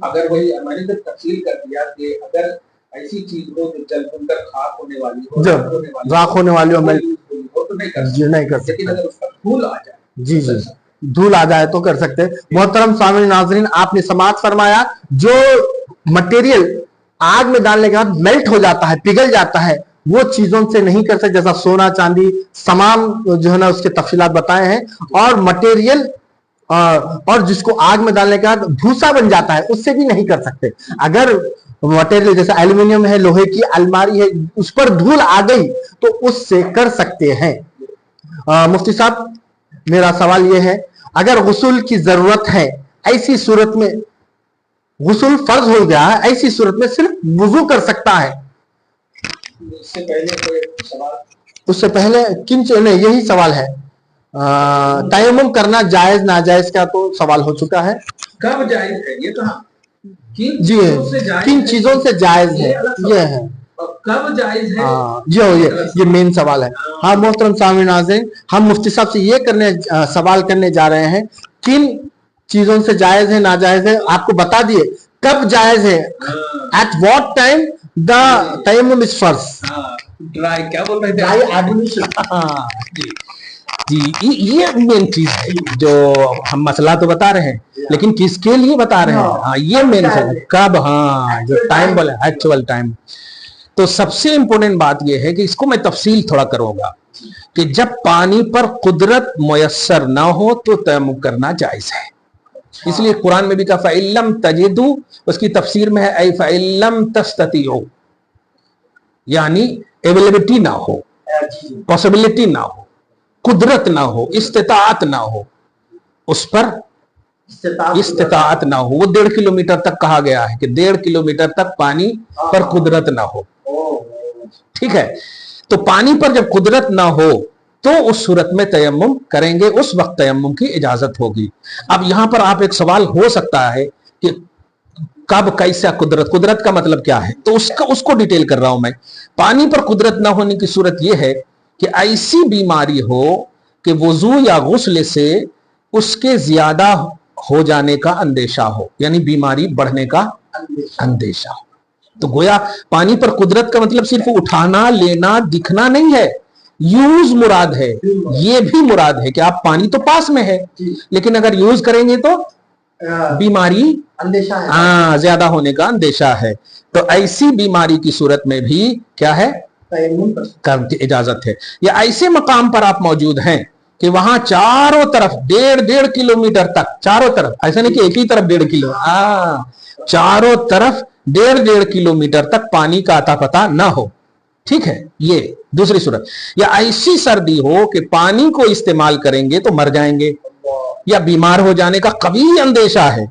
अगर वही मैंने तो तफसील कर दिया कि अगर ऐसी चीज हो जो जल भूनकर खाक होने वाली हो, राख होने वाली हो, तो नहीं कर सकते, लेकिन अगर उसका धूल आ जाए, जी धूल आ जाए तो कर सकते हैं। मोहतरम सामईन नाज़रीन, आपने समाअत फरमाया, जो मटेरियल आग में डालने के बाद मेल्ट हो जाता है, पिघल जाता है, वो चीजों से नहीं कर सकते, जैसा सोना चांदी तमाम जो है ना उसके तफसीलात बताए हैं। और मटेरियल और जिसको आग में डालने के बाद भूसा बन जाता है, उससे भी नहीं कर सकते। अगर मटेरियल जैसे एल्यूमिनियम है, लोहे की अलमारी है, उस पर धूल आ गई तो उससे कर सकते हैं। मुफ्ती साहब मेरा सवाल यह है, अगर गुस्ल की जरूरत है, ऐसी सूरत में गुस्ल फर्ज हो गया है, ऐसी सूरत में सिर्फ वुजू कर सकता है? उससे पहले किन नहीं, यही सवाल है, तयम्मुम करना जायज नाजायज का तो सवाल हो चुका है। कब जायज है ये कहा, जी किन चीजों से जायज है, ये है कब जायज है, ये मेन सवाल है। हाँ मोहतरम सामईन नाज़रीन, हम मुफ्ती साहब से ये सवाल करने जा रहे हैं, किन चीजों से जायज है नाजायज है, आपको बता दिए कब जायज है, एट व्हाट टाइम द तयम्मुम इज फर्ज, ड्राई क्या बोल रहे थे, ड्राई एब्लूशन। जी ये मेन चीज है, जो हम मसला तो बता रहे हैं लेकिन किसके लिए बता रहे हैं, हाँ ये मेन है, कब, हाँ जो टाइम बोले एक्चुअल टाइम। तो सबसे इंपॉर्टेंट बात यह है कि इसको मैं तफसील थोड़ा करूंगा कि जब पानी पर कुदरत मुयस्सर ना हो तो तयम्मुम करना जायज है। इसलिए कुरान में भी कहा फ़इल्लम तजिदू, उसकी तफसीर में है ऐ फ़इल्लम तस्ततिऊ, यानी अवेलेबिलिटी ना हो, पॉसिबिलिटी ना हो, कुदरत ना हो, इस्तिताअत ना हो, उस पर इस्तिताअत ना हो। वो 1.5 किलोमीटर तक कहा गया है कि 1.5 किलोमीटर तक पानी पर कुदरत ना हो, ठीक है। तो पानी पर जब कुदरत ना हो तो उस सूरत में तयम्मुम करेंगे, उस वक्त तयम्मुम की इजाजत होगी। अब यहां पर आप एक सवाल हो सकता है कि कब, कैसा कुदरत का मतलब क्या है, तो उसको डिटेल कर रहा हूं मैं। पानी पर कुदरत ना होने की सूरत यह है कि ऐसी बीमारी हो कि वुजू या गुस्ल से उसके ज्यादा हो जाने का अंदेशा हो, यानी बीमारी बढ़ने का अंदेशा हो। तो गोया पानी पर कुदरत का मतलब सिर्फ उठाना, लेना, दिखना नहीं है, यूज मुराद है, ये भी मुराद है कि आप पानी तो पास में है लेकिन अगर यूज करेंगे तो बीमारी अंदेशा है, हाँ ज्यादा होने का अंदेशा है। तो ऐसी बीमारी की सूरत में भी क्या है, तयम्मुम की इजाजत है। या ऐसे मकाम पर आप मौजूद हैं कि वहां चारों तरफ 1.5 किलोमीटर तक, चारों तरफ, ऐसा नहीं कि एक ही तरफ 1.5 किलो, चारों तरफ 1.5 किलोमीटर तक पानी का अता पता ना हो, ठीक है, ये दूसरी सूरत। या ऐसी सर्दी हो कि पानी को इस्तेमाल करेंगे तो मर जाएंगे या बीमार हो जाने का कभी अंदेशा है,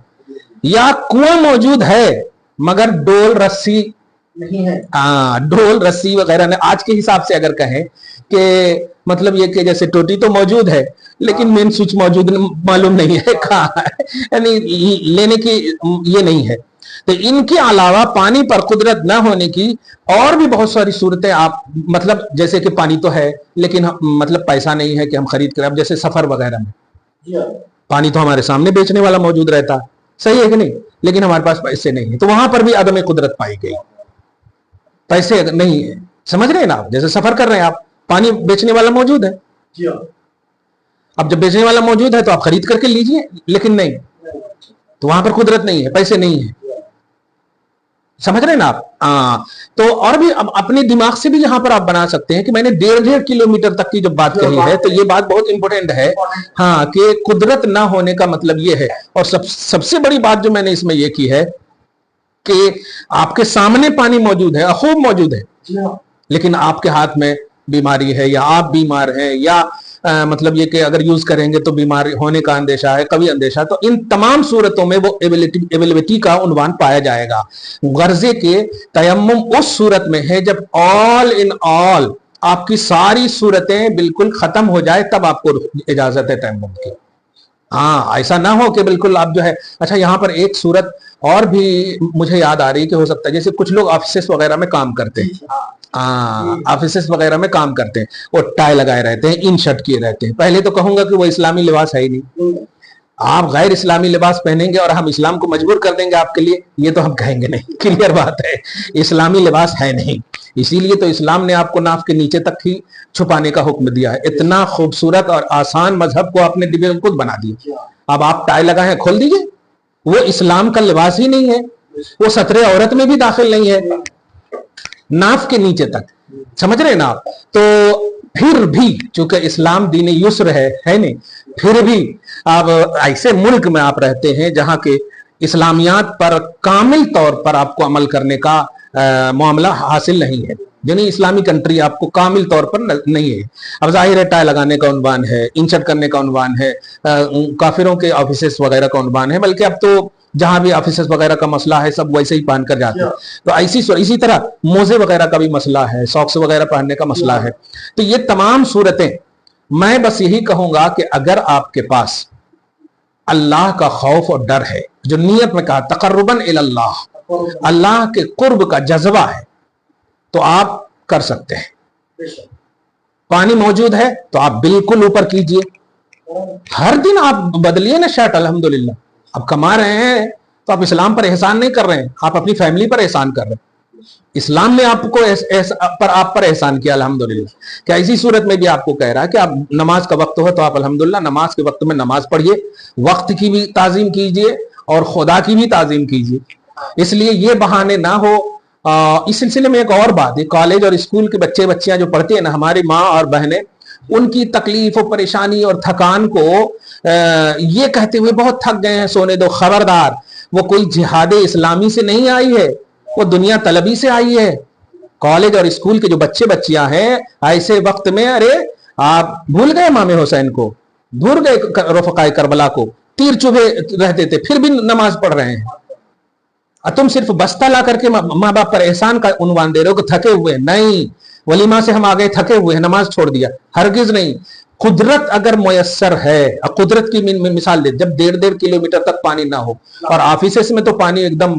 या कुआं मौजूद है मगर डोल रस्सी नहीं है। डोल रस्सी वगैरह ने, आज के हिसाब से अगर कहें कि मतलब ये कि जैसे टोटी तो मौजूद है लेकिन मेन स्विच मौजूद मालूम नहीं है कहाँ है, यानी लेने की ये नहीं है। तो इनके अलावा पानी पर कुदरत न होने की और भी बहुत सारी सूरतें आप, मतलब जैसे कि पानी तो है लेकिन मतलब पैसा नहीं है कि हम खरीद करें। अब जैसे सफर वगैरह में पानी तो हमारे सामने बेचने वाला मौजूद रहता है, सही है कि नहीं, लेकिन हमारे पास पैसे नहीं है, तो वहां पर भी अदम कुदरत पाई गई, पैसे नहीं है। समझ रहे हैं ना आप, जैसे सफर कर रहे हैं आप, पानी बेचने वाला मौजूद है, अब जब बेचने वाला मौजूद है तो आप खरीद करके लीजिए, लेकिन नहीं, तो वहां पर कुदरत नहीं है, पैसे नहीं है। समझ रहे हैं ना आप? तो और भी अब अपने दिमाग से भी यहां पर आप बना सकते हैं कि मैंने 1.5 किलोमीटर तक की जो बात कही है, तो ये बात बहुत इंपॉर्टेंट है, हाँ, कि कुदरत ना होने का मतलब ये है। और सबसे बड़ी बात जो मैंने इसमें ये की है कि आपके सामने पानी मौजूद है, खूब मौजूद है, लेकिन आपके हाथ में बीमारी है या आप बीमार हैं या मतलब ये कि अगर यूज करेंगे तो बीमार होने का अंदेशा है, कभी अंदेशा, तो इन तमाम सूरतों में वो एबिलिटी का उन्वान पाया जाएगा। गर्जे के तयम्मुम उस सूरत में है जब ऑल इन ऑल आपकी सारी सूरतें बिल्कुल खत्म हो जाए, तब आपको इजाजत है तयम्मुम की। हाँ, ऐसा ना हो कि बिल्कुल आप जो है, अच्छा यहाँ पर एक सूरत और भी मुझे याद आ रही कि हो सकता है, जैसे कुछ लोग ऑफिस वगैरह में काम करते हैं, ऑफिस वगैरह में काम करते हैं, वो टाई लगाए रहते हैं, इन शर्ट किए रहते हैं, पहले तो कहूंगा कि वो इस्लामी लिबास है ही नहीं। आप गैर इस्लामी लिबास पहनेंगे और हम इस्लाम को मजबूर कर देंगे आपके लिए, ये तो हम कहेंगे नहीं, क्लियर बात है, इस्लामी लिबास है नहीं। इसीलिए तो इस्लाम ने आपको नाफ के नीचे तक ही छुपाने का हुक्म दिया है। इतना खूबसूरत और आसान मजहब को आपने दिव्य बना दिया। अब आप टाई लगाए, खोल दीजिए, वो इस्लाम का लिबास ही नहीं है, वो सतरे औरत में भी दाखिल नहीं है, नाफ के नीचे तक। समझ रहे हैं ना आप? तो फिर भी चूंकि इस्लाम दीन युस्र है नहीं, फिर भी अब ऐसे मुल्क में आप रहते हैं जहां के इस्लामियात पर कामिल तौर पर आपको अमल करने का मामला हासिल नहीं है, यानी इस्लामी कंट्री आपको कामिल तौर पर नहीं है। अब जाहिर है टाई लगाने का उन्वान है, इंशर्ट करने का उन्वान है, काफिरों के ऑफिसेस वगैरह का उन्वान है, बल्कि अब तो जहां भी ऑफिसेस वगैरह का मसला है सब वैसे ही पहन कर जाते हैं। तो इसी तरह मोजे वगैरह का भी मसला है, सॉक्स वगैरह पहनने का मसला है। तो ये तमाम सूरतें, मैं बस यही कहूंगा कि अगर आपके पास अल्लाह का खौफ और डर है, जो नियत में कहा तकर्रुबन इल्लाह, अल्लाह के कुर्ब का जज्बा है, तो आप कर सकते हैं। पानी मौजूद है तो आप बिल्कुल ऊपर कीजिए, हर दिन आप बदलिए ना शर्ट, अल्हम्दुलिल्लाह आप कमा रहे हैं तो आप इस्लाम पर एहसान नहीं कर रहे हैं, आप अपनी फैमिली पर एहसान कर रहे हैं। इस्लाम ने आपको आप पर एहसान किया, अल्हम्दुलिल्लाह। क्या इसी सूरत में भी आपको कह रहा है कि आप नमाज का वक्त हो तो आप अल्हम्दुलिल्लाह नमाज के वक्त में नमाज पढ़िए, वक्त की भी ताजीम कीजिए और खुदा की भी ताजीम कीजिए। इसलिए ये बहाने ना हो। इस सिलसिले में एक और बात, ये कॉलेज और स्कूल के बच्चे बच्चियां जो पढ़ते हैं ना, हमारी माँ और बहनें, उनकी तकलीफ और परेशानी और थकान को ये कहते हुए बहुत थक गए हैं, सोने दो, खबरदार, वो कोई जिहाद इस्लामी से नहीं आई है, वो दुनिया तलबी से आई है। कॉलेज और स्कूल के जो बच्चे बच्चियां हैं, ऐसे वक्त में अरे आप भूल गए इमाम हुसैन को, भूल गए रफ़क़ाए करबला को, तीर चुभे रहते थे फिर भी नमाज पढ़ रहे हैं। तुम सिर्फ बस्ता ला करके माँ बाप पर एहसान का उन्वान दे रहे हो कि थके हुए, नहीं, वलीमा से हम आ गए थके हुए हैं, नमाज छोड़ दिया, हरगिज नहीं। कुदरत अगर मुयस्सर है, कुदरत की मिसाल दे, जब 1.5 किलोमीटर तक पानी ना हो, और ऑफिसेस में तो पानी एकदम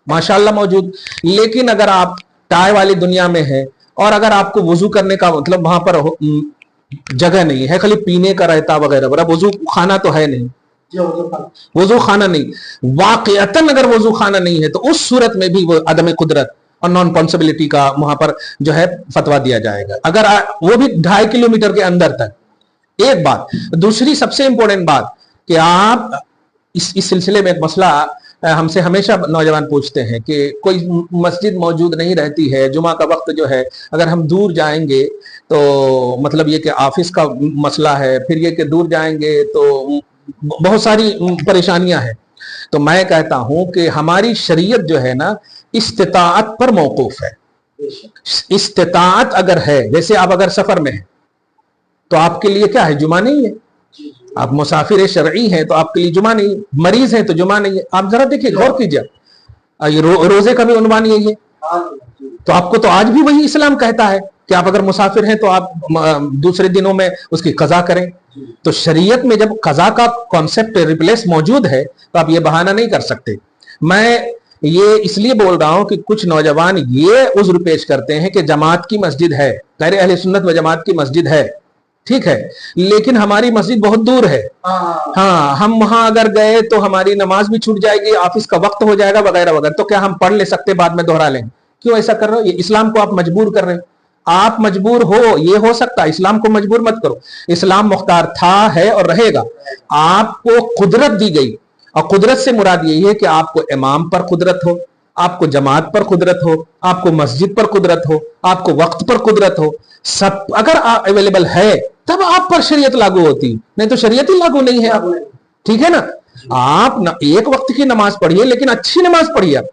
माशाल्लाह मौजूद, लेकिन अगर आप टाई वाली दुनिया में है और अगर आपको वजू करने का मतलब वहां पर जगह नहीं है, खाली पीने का रहता वगैरह वगैरह, वजू खाना तो है नहीं, वजू खाना नहीं, वाकईतन अगर वजू खाना नहीं है तो उस सूरत में भी वो अदम कुदरत और नॉन पॉसिबिलिटी का वहां पर जो है फतवा दिया जाएगा, अगर वो भी 2.5 किलोमीटर के अंदर तक। एक बात, दूसरी सबसे इंपॉर्टेंट बात कि आप इस सिलसिले में एक मसला हमसे हमेशा नौजवान पूछते हैं कि कोई मस्जिद मौजूद नहीं रहती है, जुमा का वक्त जो है अगर हम दूर जाएंगे तो मतलब ये कि ऑफिस का मसला है, फिर ये कि दूर जाएंगे तो बहुत सारी परेशानियां हैं। तो मैं कहता हूं कि हमारी शरीयत जो है ना इस्तिताअत पर मौकूफ है। इस्तिताअत अगर है, जैसे आप अगर सफर में हैं तो आपके लिए क्या है, जुमा नहीं है, آپ مسافر شرعی ہیں تو آپ کے لیے جمعہ نہیں، مریض ہیں تو جمعہ نہیں ہے. آپ ذرا دیکھیے، غور کیجیے، روزے کا بھی عنوان یہی ہے. تو آپ کو تو آج بھی وہی اسلام کہتا ہے کہ آپ اگر مسافر ہیں تو آپ دوسرے دنوں میں اس کی قضا کریں. تو شریعت میں جب قضا کا کانسیپٹ ریپلیس موجود ہے تو آپ یہ بہانہ نہیں کر سکتے. میں یہ اس لیے بول رہا ہوں کہ کچھ نوجوان یہ عذر پیش کرتے ہیں کہ جماعت کی مسجد ہے، غیر اہل سنت و جماعت کی مسجد ہے، ٹھیک ہے، لیکن ہماری مسجد بہت دور ہے. ہاں، ہم وہاں اگر گئے تو ہماری نماز بھی چھوٹ جائے گی، آفس کا وقت ہو جائے گا وغیرہ وغیرہ. تو کیا ہم پڑھ لے سکتے بعد میں دوہرا لیں؟ کیوں ایسا کر رہے ہو؟ یہ اسلام کو آپ مجبور کر رہے ہیں. آپ مجبور ہو، یہ ہو سکتا ہے، اسلام کو مجبور مت کرو. اسلام مختار تھا، ہے اور رہے گا. آپ کو قدرت دی گئی، اور قدرت سے مراد یہی ہے کہ آپ کو امام پر قدرت ہو، آپ کو جماعت پر قدرت ہو، آپ کو مسجد پر قدرت ہو، آپ کو وقت پر قدرت ہو. سب اگر اویلیبل ہے تب آپ پر شریعت لاگو ہوتی، نہیں تو شریعت ہی لاگو نہیں ہے. آپ ٹھیک ہے نا؟ آپ ایک وقت کی نماز پڑھیے لیکن اچھی نماز پڑھیے. آپ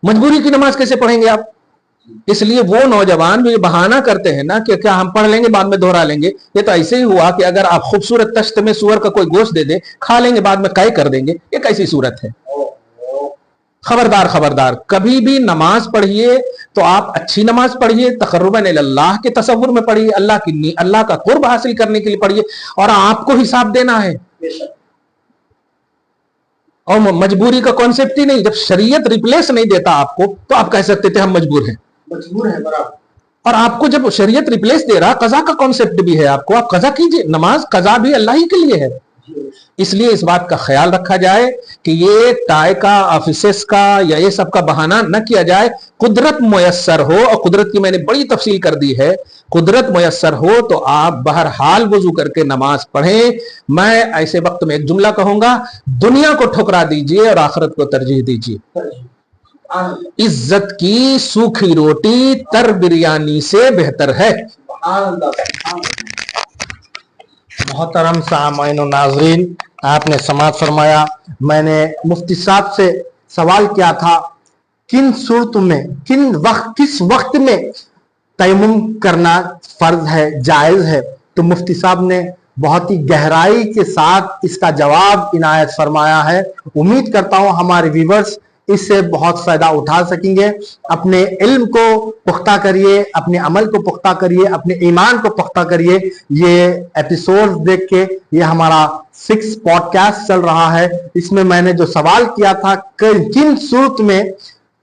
مجبوری کی نماز کیسے پڑھیں گے آپ؟ اس لیے وہ نوجوان جو بہانہ کرتے ہیں نا کہ کیا ہم پڑھ لیں گے بعد میں دوہرا لیں گے، یہ تو ایسے ہی ہوا کہ اگر آپ خوبصورت تشت میں سور کا کوئی گوشت دے دے، کھا لیں گے بعد میں قے کر دیں گے. یہ کیسی صورت ہے؟ خبردار خبردار، کبھی بھی نماز پڑھیے تو آپ اچھی نماز پڑھیے، تقرباً اللہ کے تصور میں پڑھیے، اللہ کا قرب حاصل کرنے کے لیے پڑھیے، اور آپ کو حساب دینا ہے. اور مجبوری کا کانسیپٹ ہی نہیں. جب شریعت ریپلیس نہیں دیتا آپ کو تو آپ کہہ سکتے تھے ہم مجبور ہیں. اور آپ کو جب شریعت ریپلیس دے رہا، قضا کا کانسیپٹ بھی ہے آپ کو، آپ قضا کیجئے. نماز قضا بھی اللہ ہی کے لیے ہے. اس لیے اس بات کا خیال رکھا جائے کہ یہ ٹائی کا، آفیسز کا یا یہ سب کا بہانہ نہ کیا جائے. قدرت میسر ہو، اور قدرت کی میں نے بڑی تفصیل کر دی ہے، قدرت میسر ہو تو آپ بہرحال وضو کر کے نماز پڑھیں. میں ایسے وقت میں ایک جملہ کہوں گا، دنیا کو ٹھکرا دیجئے اور آخرت کو ترجیح دیجئے. عزت کی سوکھی روٹی تر بریانی سے بہتر ہے. محترم سامعین و ناظرین، آپ نے سماعت فرمایا. میں نے مفتی صاحب سے سوال کیا تھا کن صورتوں میں، کس وقت میں تیمم کرنا فرض ہے، جائز ہے، تو مفتی صاحب نے بہت ہی گہرائی کے ساتھ اس کا جواب عنایت فرمایا ہے. امید کرتا ہوں ہمارے ویورز اس سے بہت فائدہ اٹھا سکیں گے. اپنے علم کو پختہ کریے، اپنے عمل کو پختہ کریے، اپنے ایمان کو پختہ کریے. یہ ایپیسوڈ دیکھ کے یہ ہمارا 6 پوڈ کاسٹ چل رہا ہے. اس میں میں نے جو سوال کیا تھا کن صورت میں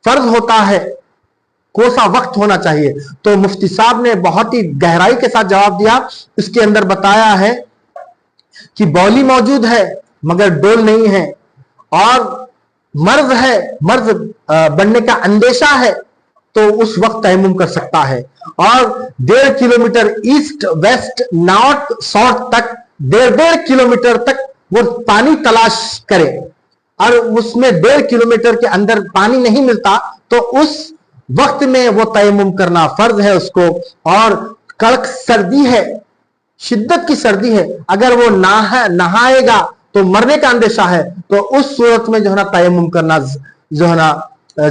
فرض ہوتا ہے، کون سا وقت ہونا چاہیے، تو مفتی صاحب نے بہت ہی گہرائی کے ساتھ جواب دیا. اس کے اندر بتایا ہے کہ بولی موجود ہے مگر ڈول نہیں ہے، اور مرض ہے، مرض بننے کا اندیشہ ہے، تو اس وقت تیمم کر سکتا ہے. اور 1.5 kilometre east west north south تک 1.5 کلومیٹر تک وہ پانی تلاش کرے، اور اس میں 1.5 کلومیٹر کے اندر پانی نہیں ملتا تو اس وقت میں وہ تیمم کرنا فرض ہے اس کو. اور کڑک سردی ہے، شدت کی سردی ہے، اگر وہ نہائے گا تو مرنے کا اندیشہ ہے، تو اس صورت میں جو ہے نا تیمم کرنا جو ہے نا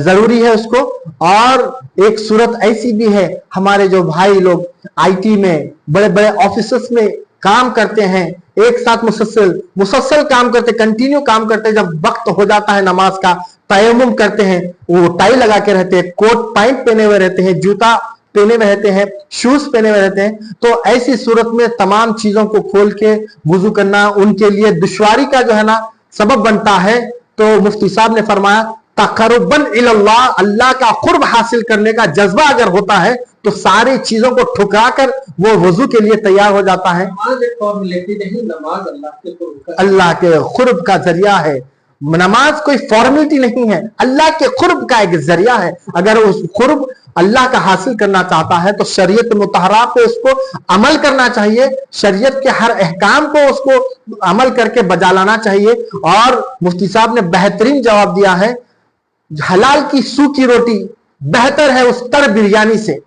ضروری ہے اس کو. اور ایک صورت ایسی بھی ہے، ہمارے جو بھائی لوگ آئی ٹی میں، بڑے بڑے آفیسز میں کام کرتے ہیں، ایک ساتھ مسلسل کام کرتے، کنٹینیو کام کرتے، جب وقت ہو جاتا ہے نماز کا تیمم کرتے ہیں. وہ ٹائی لگا کے رہتے ہیں، کوٹ پینٹ پہنے ہوئے رہتے ہیں، جوتا پہنے ہوئے رہتے ہیں، شوز پہنے ہوئے رہتے ہیں. تو ایسی صورت میں تمام چیزوں کو کھول کے وضو کرنا ان کے لیے دشواری کا جو ہے نا سبب بنتا ہے. تو مفتی صاحب نے فرمایا تقرباً اللہ، اللہ کا قرب حاصل کرنے کا جذبہ اگر ہوتا ہے تو ساری چیزوں کو ٹھکرا کر وہ وضو کے لیے تیار ہو جاتا ہے. اللہ کے قرب کا ذریعہ ہے. نماز کوئی فارمیلٹی نہیں ہے، اللہ کے قرب کا ایک ذریعہ ہے. اگر اس قرب اللہ کا حاصل کرنا چاہتا ہے تو شریعت مطہرہ پہ اس کو عمل کرنا چاہیے، شریعت کے ہر احکام کو اس کو عمل کر کے بجا لانا چاہیے. اور مفتی صاحب نے بہترین جواب دیا ہے، حلال کی سوکھی روٹی بہتر ہے اس تر بریانی سے.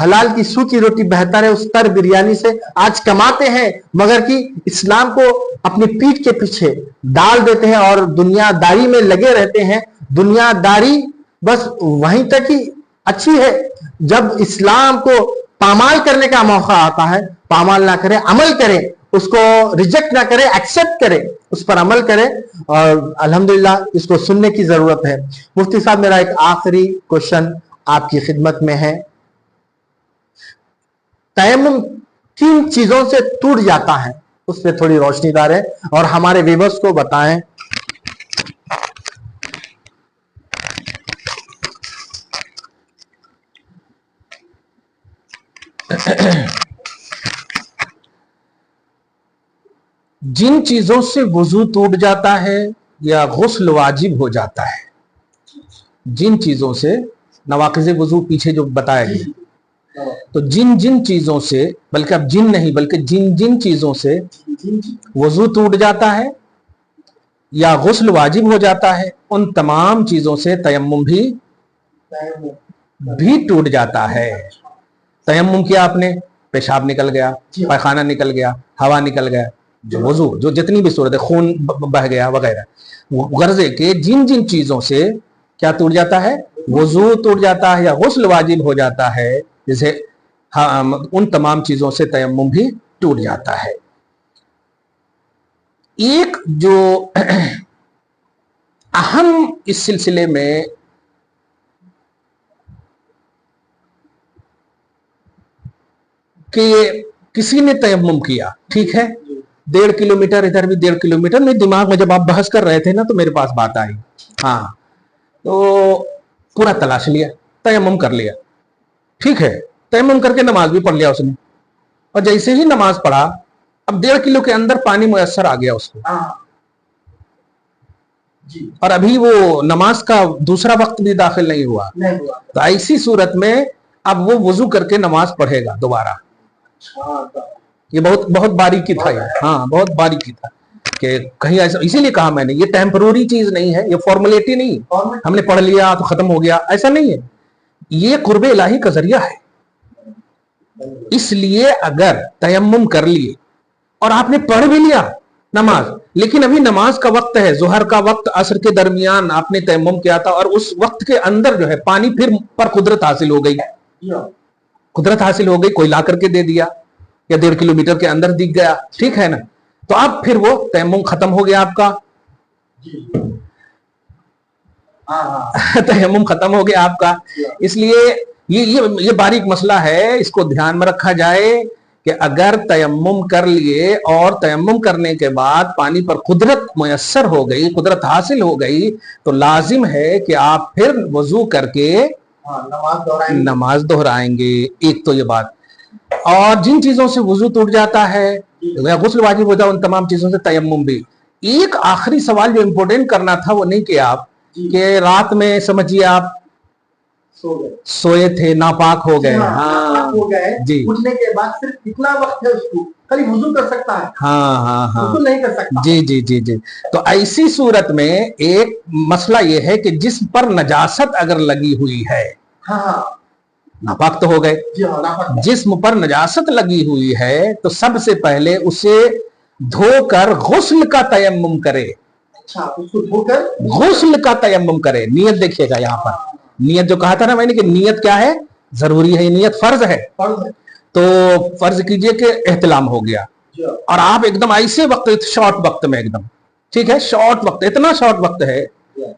حلال کی سوکھی روٹی بہتر ہے اس تر بریانی سے. آج کماتے ہیں مگر کہ اسلام کو اپنی پیٹھ کے پیچھے ڈال دیتے ہیں اور دنیا داری میں لگے رہتے ہیں. دنیا داری بس وہیں تک ہی اچھی ہے، جب اسلام کو پامال کرنے کا موقع آتا ہے پامال نہ کریں، عمل کریں. اس کو ریجیکٹ نہ کرے, ایکسپٹ کرے, اس پر عمل کرے, اور الحمدللہ اس کو سننے کی ضرورت ہے. مفتی صاحب, میرا ایک آخری کوشچن آپ کی خدمت میں ہے. تیمم کن چیزوں سے ٹوٹ جاتا ہے, اس پہ تھوڑی روشنی ڈالیں اور ہمارے ویورز کو بتائیں. جن چیزوں سے وضو ٹوٹ جاتا ہے یا غسل واجب ہو جاتا ہے, جن چیزوں سے نواقض وضو پیچھے جو بتایا گیا, تو جن جن چیزوں سے, بلکہ اب جن نہیں بلکہ جن جن چیزوں سے وضو ٹوٹ جاتا ہے یا غسل واجب ہو جاتا ہے, ان تمام چیزوں سے تیمم بھی ٹوٹ جاتا ہے. تیمم کیا آپ نے, پیشاب نکل گیا, پائخانہ نکل گیا, ہوا نکل گیا, جو وضو جو جتنی بھی صورت ہے, خون بہ گیا وغیرہ, غرض ہے کہ جن جن چیزوں سے کیا ٹوٹ جاتا ہے, وضو ٹوٹ جاتا ہے یا غسل واجب ہو جاتا ہے, جیسے ان تمام چیزوں سے تیمم بھی ٹوٹ جاتا ہے. ایک جو اہم اس سلسلے میں کہ کسی نے تیمم کیا, ٹھیک ہے, 1.5 کلومیٹر ادھر بھی 1.5 کلومیٹر, میرے دماغ میں جب آپ بحث کر رہے تھے نا تو میرے پاس بات آئی, ہاں, تو پورا تلاش لیا, تیمم کر لیا, ٹھیک ہے, تیمم کر کے نماز بھی پڑھ لیا اس نے, اور جیسے ہی نماز پڑھا, اب 1.5 کلو کے اندر پانی میسر آ گیا اس کو, اور ابھی وہ نماز کا دوسرا وقت بھی داخل نہیں ہوا, تو ایسی صورت میں اب وہ وضو کر کے نماز پڑھے گا دوبارہ. یہ بہت باریکی تھا, ہاں بہت باریکی تھا کہ کہیں ایسا, اسی لیے کہا میں نے یہ ٹیمپروری چیز نہیں ہے, یہ فارمیلٹی نہیں, ہم نے پڑھ لیا تو ختم ہو گیا, ایسا نہیں ہے, یہ قرب الہی کا ذریعہ ہے. اس لیے اگر تیمم کر لیے اور آپ نے پڑھ بھی لیا نماز, لیکن ابھی نماز کا وقت ہے, ظہر کا وقت, عصر کے درمیان آپ نے تیمم کیا تھا, اور اس وقت کے اندر جو ہے پانی پھر پر قدرت حاصل ہو گئی, قدرت حاصل ہو گئی, کوئی لا کر کے دے دیا یا 1.5 کلومیٹر کے اندر دکھ گیا, ٹھیک ہے نا, تو اب پھر وہ تیمم ختم ہو گیا آپ کا, تیمم ختم ہو گیا آپ کا. اس لیے یہ باریک مسئلہ ہے, اس کو دھیان میں رکھا جائے کہ اگر تیمم کر لیے اور تیمم کرنے کے بعد پانی پر قدرت میسر ہو گئی, قدرت حاصل ہو گئی, تو لازم ہے کہ آپ پھر وضو کر کے نماز دہرائیں گے. ایک تو یہ بات. اور جن چیزوں سے وضو ٹوٹ جاتا ہے یا غسل واجب ہو جاتا ہے, ان تمام چیزوں سے تیمم بھی. ایک آخری سوال جو امپورٹنٹ کرنا تھا وہ نہیں کیا آپ, کہ رات میں سمجھیے آپ سوئے تھے, ناپاک ہو گئے, ہاں جی, اٹھنے کے بعد صرف کتنا وقت ہے اس کو, خالی وضو کر سکتا ہے, ہاں وضو نہیں کر سکتا, جی. تو ایسی صورت میں ایک مسئلہ یہ ہے کہ جسم پر نجاست اگر لگی ہوئی ہے, ناپاک تو ہو گئے, جسم پر نجاست لگی ہوئی ہے تو سب سے پہلے اسے دھو کر غسل کا تیمم کرے, غسل کا تیمم کرے. نیت دیکھیے گا یہاں پر, نیت جو کہا تھا نا میں نے کہ نیت کیا ہے, ضروری ہے, نیت فرض ہے. تو فرض کیجئے کہ احتلام ہو گیا اور آپ ایک دم ایسے وقت, شارٹ وقت میں ایک دم, ٹھیک ہے, شارٹ وقت, اتنا شارٹ وقت ہے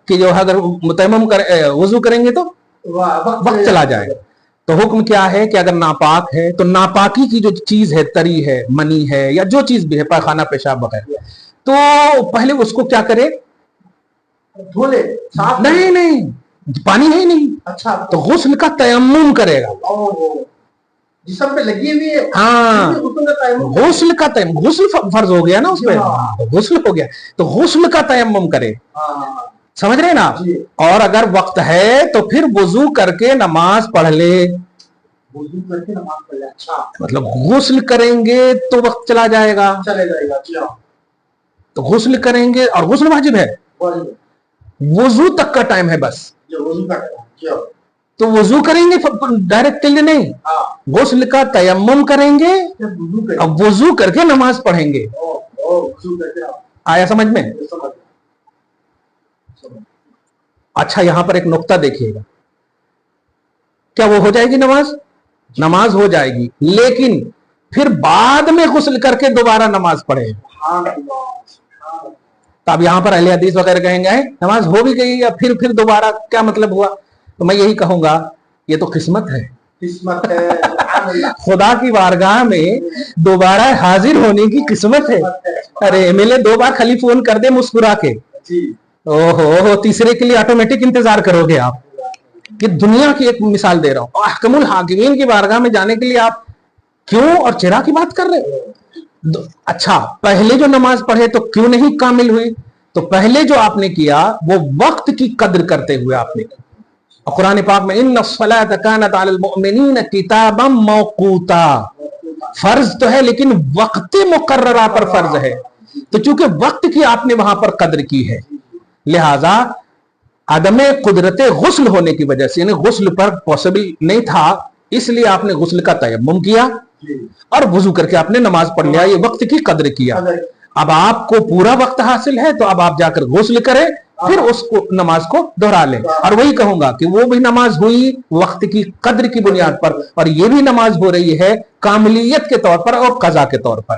کہ جو اگر تیمم وضو کریں گے تو وقت چلا جائے گا. تو حکم کیا ہے کہ اگر ناپاک ہے تو ناپاکی کی جو چیز ہے, تری ہے, منی ہے, یا جو چیز بھی ہے, پائخانہ پیشاب وغیرہ, تو پہلے اس کو کیا کرے, دھو لے, نہیں پانی نہیں, اچھا, تو غسل کا تیمم کرے گا, جسم پہ لگی ہوئی ہے, ہاں, غسل کا تیمم, غسل فرض ہو گیا نا اس پہ, غسل ہو گیا تو غسل کا تیمم کرے, سمجھ رہے نا. اور اگر وقت ہے تو پھر وضو کر کے نماز پڑھ لے, مطلب غسل کریں گے تو وقت چلا جائے گا, تو غسل کریں گے, اور غسل واجب ہے, وضو تک کا ٹائم ہے بس, تو وضو کریں گے ڈائریکٹلی نہیں, غسل کا تیمم کریں گے, اب وضو کر کے نماز پڑھیں گے. آیا سمجھ میں؟ اچھا, یہاں پر ایک نقطہ دیکھیے گا, کیا وہ ہو جائے گی نماز؟ نماز ہو جائے گی, لیکن फिर बाद में गुस्ल करके दोबारा नमाज पढ़े। तो अब यहाँ पर अहले हदीस वगैरह कहेंगे नमाज हो भी गई या फिर दोबारा क्या मतलब हुआ? तो मैं यही कहूंगा ये तो किस्मत है, किस्मत है, खुदा की बारगाह में दोबारा हाजिर होने की किस्मत है। अरे एमएलए 2 बार खाली फोन कर दे मुस्कुरा के, ओहो तीसरे के लिए ऑटोमेटिक इंतजार करोगे आप। कि दुनिया की एक मिसाल दे रहा हूं, अहकमुल हाकिमीन की बारगाह में जाने के लिए आप क्यों और चिरा की बात कर रहे हो? अच्छा पहले जो नमाज पढ़े तो क्यों नहीं कामिल हुई? तो पहले जो आपने किया वो वक्त की कद्र करते हुए आपने किया। और कुरान पाक में इन्नस्सलात कानत अलल मुमिनीन किताबम मौकूता, फर्ज तो है लेकिन वक्त मुकर्ररा पर फर्ज है। तो चूंकि वक्त की आपने वहां पर कद्र की है, लिहाजा आदमे कुदरत गुस्ल होने की वजह से, यानी गुस्ल पर पॉसिबल नहीं था, इसलिए आपने गुस्ल का तयम्मुम किया और वुजू करके आपने नमाज पढ़ लिया, ये वक्त की कद्र किया। अब आपको पूरा वक्त हासिल है तो अब आप जाकर गुस्ल करें, फिर उसको नमाज को दोहरा लें। और वही कहूंगा कि वो भी नमाज हुई वक्त की कद्र की बुनियाद पर, और ये भी नमाज हो रही है कामिलियत के तौर पर और कजा के तौर पर,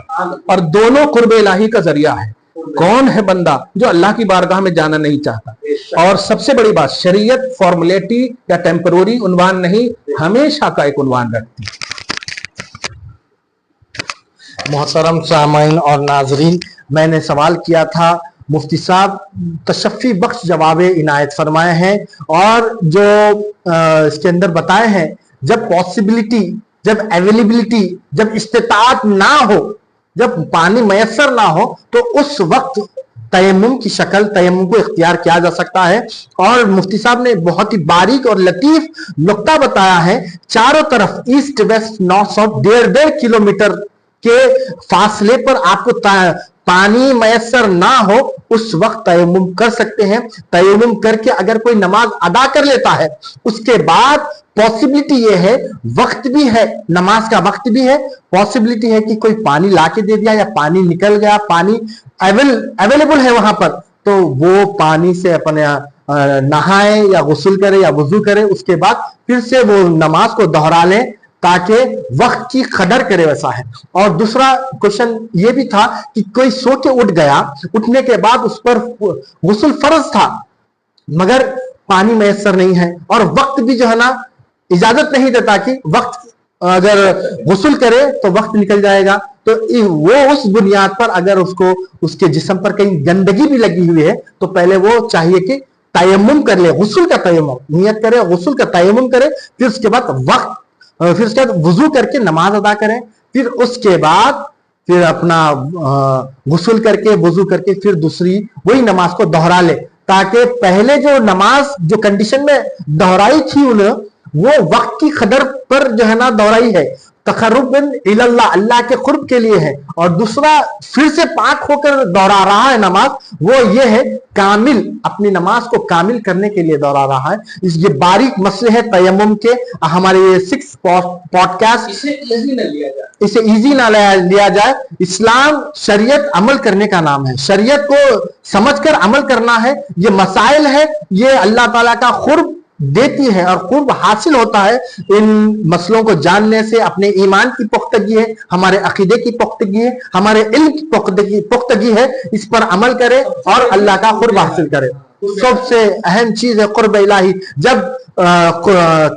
और दोनों कुर्ब इलाही का जरिया है। कौन है बंदा जो अल्लाह की बारगाह में जाना नहीं चाहता? और सबसे बड़ी बात, शरीयत फॉर्मुलेटी या टेम्पररी उन्वान नहीं, हमेशा का एक उन्वान रखती है। मोहतरम सामाइन और नाजरीन, मैंने सवाल किया था, मुफ्ती साहब तशफ़ी बख्श जवाब इनायत फरमाए हैं, और जो इसके अंदर बताए हैं, जब पॉसिबिलिटी, जब अवेलेबिलिटी, जब इस्तिताअत ना हो, जब पानी मैसर ना हो, तो उस वक्त तयम्मुम की शक्ल, तयम्मुम को इख्तियार किया जा सकता है। और मुफ्ती साहब ने बहुत ही बारीक और लतीफ नुक्ता बताया है, चारों तरफ east west north south 1.5 kilometre के फासले पर आपको पानी मैसर ना हो, उस वक्त तयम्मुम कर सकते हैं। तयम्मुम करके अगर कोई नमाज अदा कर लेता है, उसके बाद पॉसिबिलिटी ये है, वक्त भी है, नमाज का वक्त भी है, पॉसिबिलिटी है कि कोई पानी लाके दे दिया या पानी निकल गया, पानी अवेलेबल है वहां पर, तो वो पानी से अपने नहाए या गुस्ल करे या वुजू करे, उसके बाद फिर से वो नमाज को दोहरा ले ताकि वक्त की कदर करे, वैसा है। और दूसरा क्वेश्चन ये भी था कि कोई सो के उठ गया, उठने के बाद उस पर गुस्ल फर्ज था मगर पानी मैसर नहीं है, और वक्त भी जो है ना इजाजत नहीं देता कि वक्त अगर गुस्ल करे तो वक्त निकल जाएगा, तो वो उस बुनियाद पर अगर उसको उसके जिस्म पर कहीं गंदगी भी लगी हुई है तो पहले वो चाहिए कि तयम्मुम कर ले, गुस्ल का तयम्मुम, नियत करे, गुस्ल का तयम्मुम करे, फिर उसके बाद वक्त, फिर उसके बाद वुजू करके नमाज अदा करें, फिर उसके बाद फिर अपना गुस्ल करके वुजू करके फिर दूसरी वही नमाज को दोहरा ले, ताकि पहले जो नमाज जो कंडीशन में दोहराई थी उन्हें, वो वक्त की कदर पर जो है ना दोहराई है, तक़र्रुबन इलल्लाह, अल्लाह के कुर्ब के लिए है। और दूसरा फिर से पाक होकर दोहरा रहा है नमाज, वो ये है कामिल, अपनी नमाज को कामिल करने के लिए दोहरा रहा है। ये बारीक मसले है तयम्मुम के। हमारे ये 6 पॉडकास्ट, इसे इजी ना लिया जाए। इस्लाम शरीयत अमल करने का नाम है, शरीयत को समझकर अमल करना है। ये मसाइल है, ये अल्लाह ताला का कुर्ब देती है और कुर्ब हासिल होता है इन मसलों को जानने से। अपने ईमान की पुख्तगी है, हमारे अकीदे की पुख्तगी है, हमारे इल्म की पुख्तगी है, इस पर अमल करे और अल्लाह का कुर्ब हासिल करे। सबसे अहम चीज है कुर्ब इलाही। जब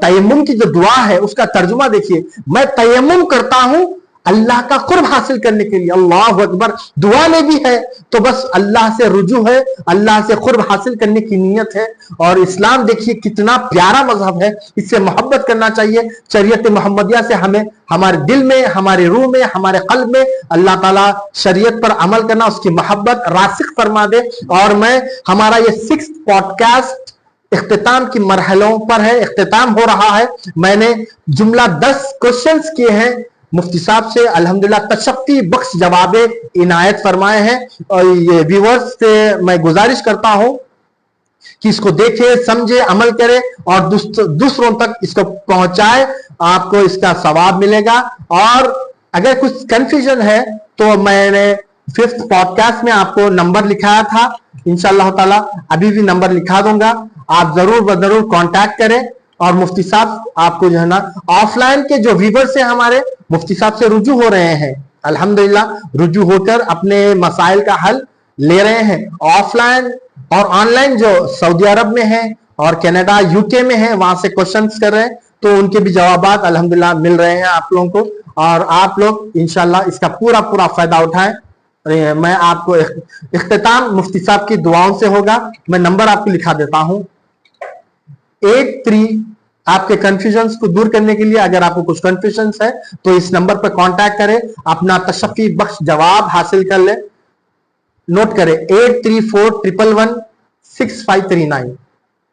तयम्मुम की जो दुआ है उसका तर्जुमा देखिए, मैं तयम्मुम करता हूं अल्लाह का कुर्ब हासिल करने के लिए। अल्लाह अकबर, दुआ में भी है तो बस अल्लाह से रुजू है, अल्लाह से कुर्ब हासिल करने की नीयत है। और इस्लाम देखिए कितना प्यारा मजहब है, इससे मोहब्बत करना चाहिए। शरीयत मोहम्मदिया से हमें हमारे दिल में, हमारे रूह में, हमारे कल्ब में अल्लाह ताला शरीयत पर अमल करना, उसकी मोहब्बत रासिक फरमा दे। और मैं हमारा ये 6 पॉडकास्ट इख्तिताम की मरहलों पर है, इख्तिताम हो रहा है। मैंने जुमला 10 क्वेश्चंस किए हैं मुफ्ती साहब से, अल्हम्दुलिल्लाह तशफ़ी बख्श जवाब इनायत फरमाए हैं। और ये व्यूअर्स से मैं गुजारिश करता हूं कि इसको देखे, समझे, अमल करे और दूसरों तक इसको पहुंचाए, आपको इसका सवाब मिलेगा। और अगर कुछ कंफ्यूजन है तो मैंने 5th पॉडकास्ट में आपको नंबर लिखाया था, इंशाअल्लाह ताला अभी भी नंबर लिखा दूंगा, आप जरूर व जरूर कांटेक्ट करें। और मुफ्ती साहब आपको जो है ना ऑफलाइन के जो व्यूअर्स हैं हमारे, मुफ्ती साहब से रुजू हो रहे हैं, अल्हम्दुलिल्लाह रुजू होकर अपने मसाइल का हल ले रहे हैं। ऑफलाइन और ऑनलाइन जो सऊदी अरब में है और कनाडा यूके में है, वहां से क्वेश्चंस कर रहे हैं, तो उनके भी जवाबात अल्हम्दुलिल्लाह मिल रहे हैं आप लोगों को, और आप लोग इंशाल्लाह इसका पूरा पूरा फायदा उठाएं। मैं आपको इख्तिताम मुफ्ती साहब की दुआओं से होगा। मैं नंबर आपको लिखा देता हूं 83। आपके कंफ्यूजन्स को दूर करने के लिए अगर आपको कुछ कंफ्यूजन्स है तो इस नंबर पर कांटेक्ट करें, अपना तशफ़ी बख्श जवाब हासिल कर ले। नोट करें 8341116539।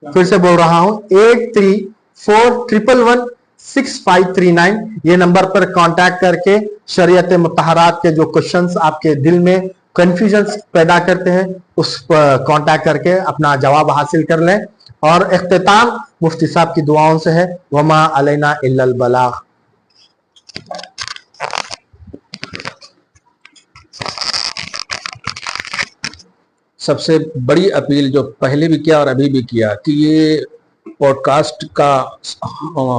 फिर से बोल रहा हूं 8341116539। ये नंबर पर कांटेक्ट करके शरीयत मुतहरात के जो क्वेश्चंस आपके दिल में कंफ्यूजन्स पैदा करते हैं उस पर कांटेक्ट करके अपना जवाब हासिल कर लें। और इख्तिताम मुफ्ती साहब की दुआओं से है, वमा अलैना इल्लल बलाग। सबसे बड़ी अपील जो पहले भी किया और अभी भी किया कि ये पॉडकास्ट का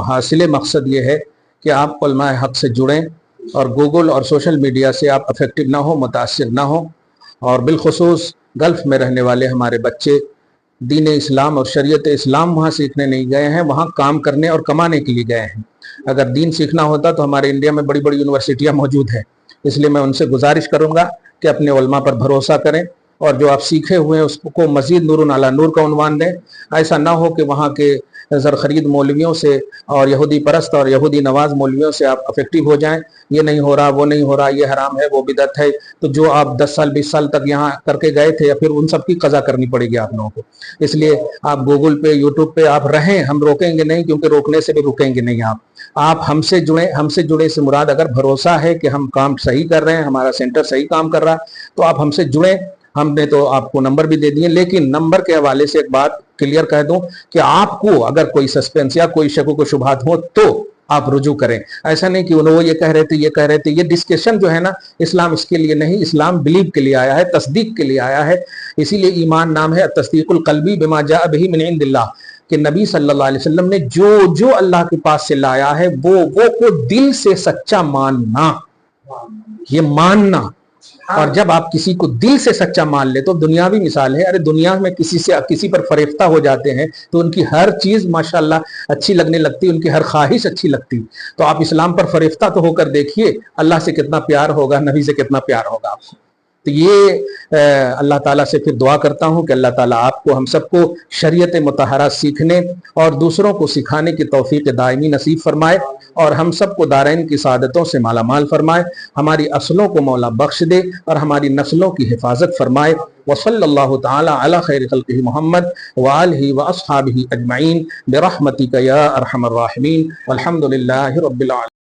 हासिल मकसद ये है कि आप उलमाए हक से जुड़ें और गूगल और सोशल मीडिया से आप अफेक्टिव ना हो, मुतासिर ना हो। और बिलखुसूस गल्फ़ में रहने वाले हमारे बच्चे दीन इस्लाम और शरीयत इस्लाम वहाँ सीखने नहीं गए हैं, वहाँ काम करने और कमाने के लिए गए हैं। अगर दीन सीखना होता तो हमारे इंडिया में बड़ी बड़ी यूनिवर्सिटियाँ मौजूद हैं। इसलिए मैं उनसे गुजारिश करूँगा कि अपने उलमा पर भरोसा करें और जो आप सीखे हुए हैं उसको मज़ीद नूरुन अला नूर का उन्वान दें। ऐसा ना हो कि वहाँ के ज़र ख़रीद मौलवियों से और यहूदी परस्त और यहूदी नवाज मौलवियों से आप अफेक्टिव हो जाएं। ये नहीं हो रहा, वो नहीं हो रहा, ये हराम है, वो बिदत है। तो जो आप 10 साल 20 साल तक यहाँ करके गए थे, या फिर उन सब की कज़ा करनी पड़ेगी आप लोगों को। इसलिए आप गूगल पे, यूट्यूब पे आप रहें, हम रोकेंगे नहीं, क्योंकि रोकने से भी रुकेंगे नहीं। आप हमसे जुड़ें। हमसे जुड़े से मुराद अगर भरोसा है कि हम काम सही कर रहे हैं, हमारा सेंटर सही काम कर रहा है, तो आप हमसे जुड़ें। हमने तो आपको नंबर भी दे दिए, लेकिन नंबर के हवाले से एक बात क्लियर कह दूं कि आपको अगर कोई सस्पेंस या कोई शक को शुबहात हो तो आप रुजू करें। ऐसा नहीं कि वो ये कह रहे थे, ये कह रहे थे। ये डिस्कशन जो है ना, इस्लाम इसके लिए नहीं, इस्लाम बिलीव के लिए आया है, तस्दीक के लिए आया है। इसीलिए ईमान नाम है तस्दीकुल क़ल्बी बिमा जाअ बिही मिन इंदिल्लाह, कि नबी सल्लल्लाहु अलैहि वसल्लम ने जो जो अल्लाह के पास से लाया है वो को दिल से सच्चा मानना, ये मानना। और जब आप किसी को दिल से सच्चा मान ले तो दुनियावी मिसाल है, अरे दुनिया में किसी पर फरेफ्ता हो जाते हैं तो उनकी हर चीज माशाल्लाह अच्छी लगने लगती, उनकी हर ख्वाहिश अच्छी लगती। तो आप इस्लाम पर फरेफ्ता तो होकर देखिए, अल्लाह से कितना प्यार होगा, नबी से कितना प्यार होगा आपको। तो ये अल्लाह ताला से फिर दुआ करता हूँ कि अल्लाह ताला आपको, हम सबको शरीयत मुतहरा सीखने और दूसरों को सिखाने की तौफीक दायमी नसीब फरमाए, और हम सबको दारैन की सादतों से माला माल फरमाए। हमारी असलों को मौला बख्श दे और हमारी नस्लों की हिफाजत फरमाए। वसल्लल्लाहु ताला अला खैरि खल्क़िही मुहम्मद व आलिही व अस्हाबिही अजमईन बिरहमतिका या अरहमर राहिमीन। वल्हम्दुलिल्लाहि रब्बिल आलमीन।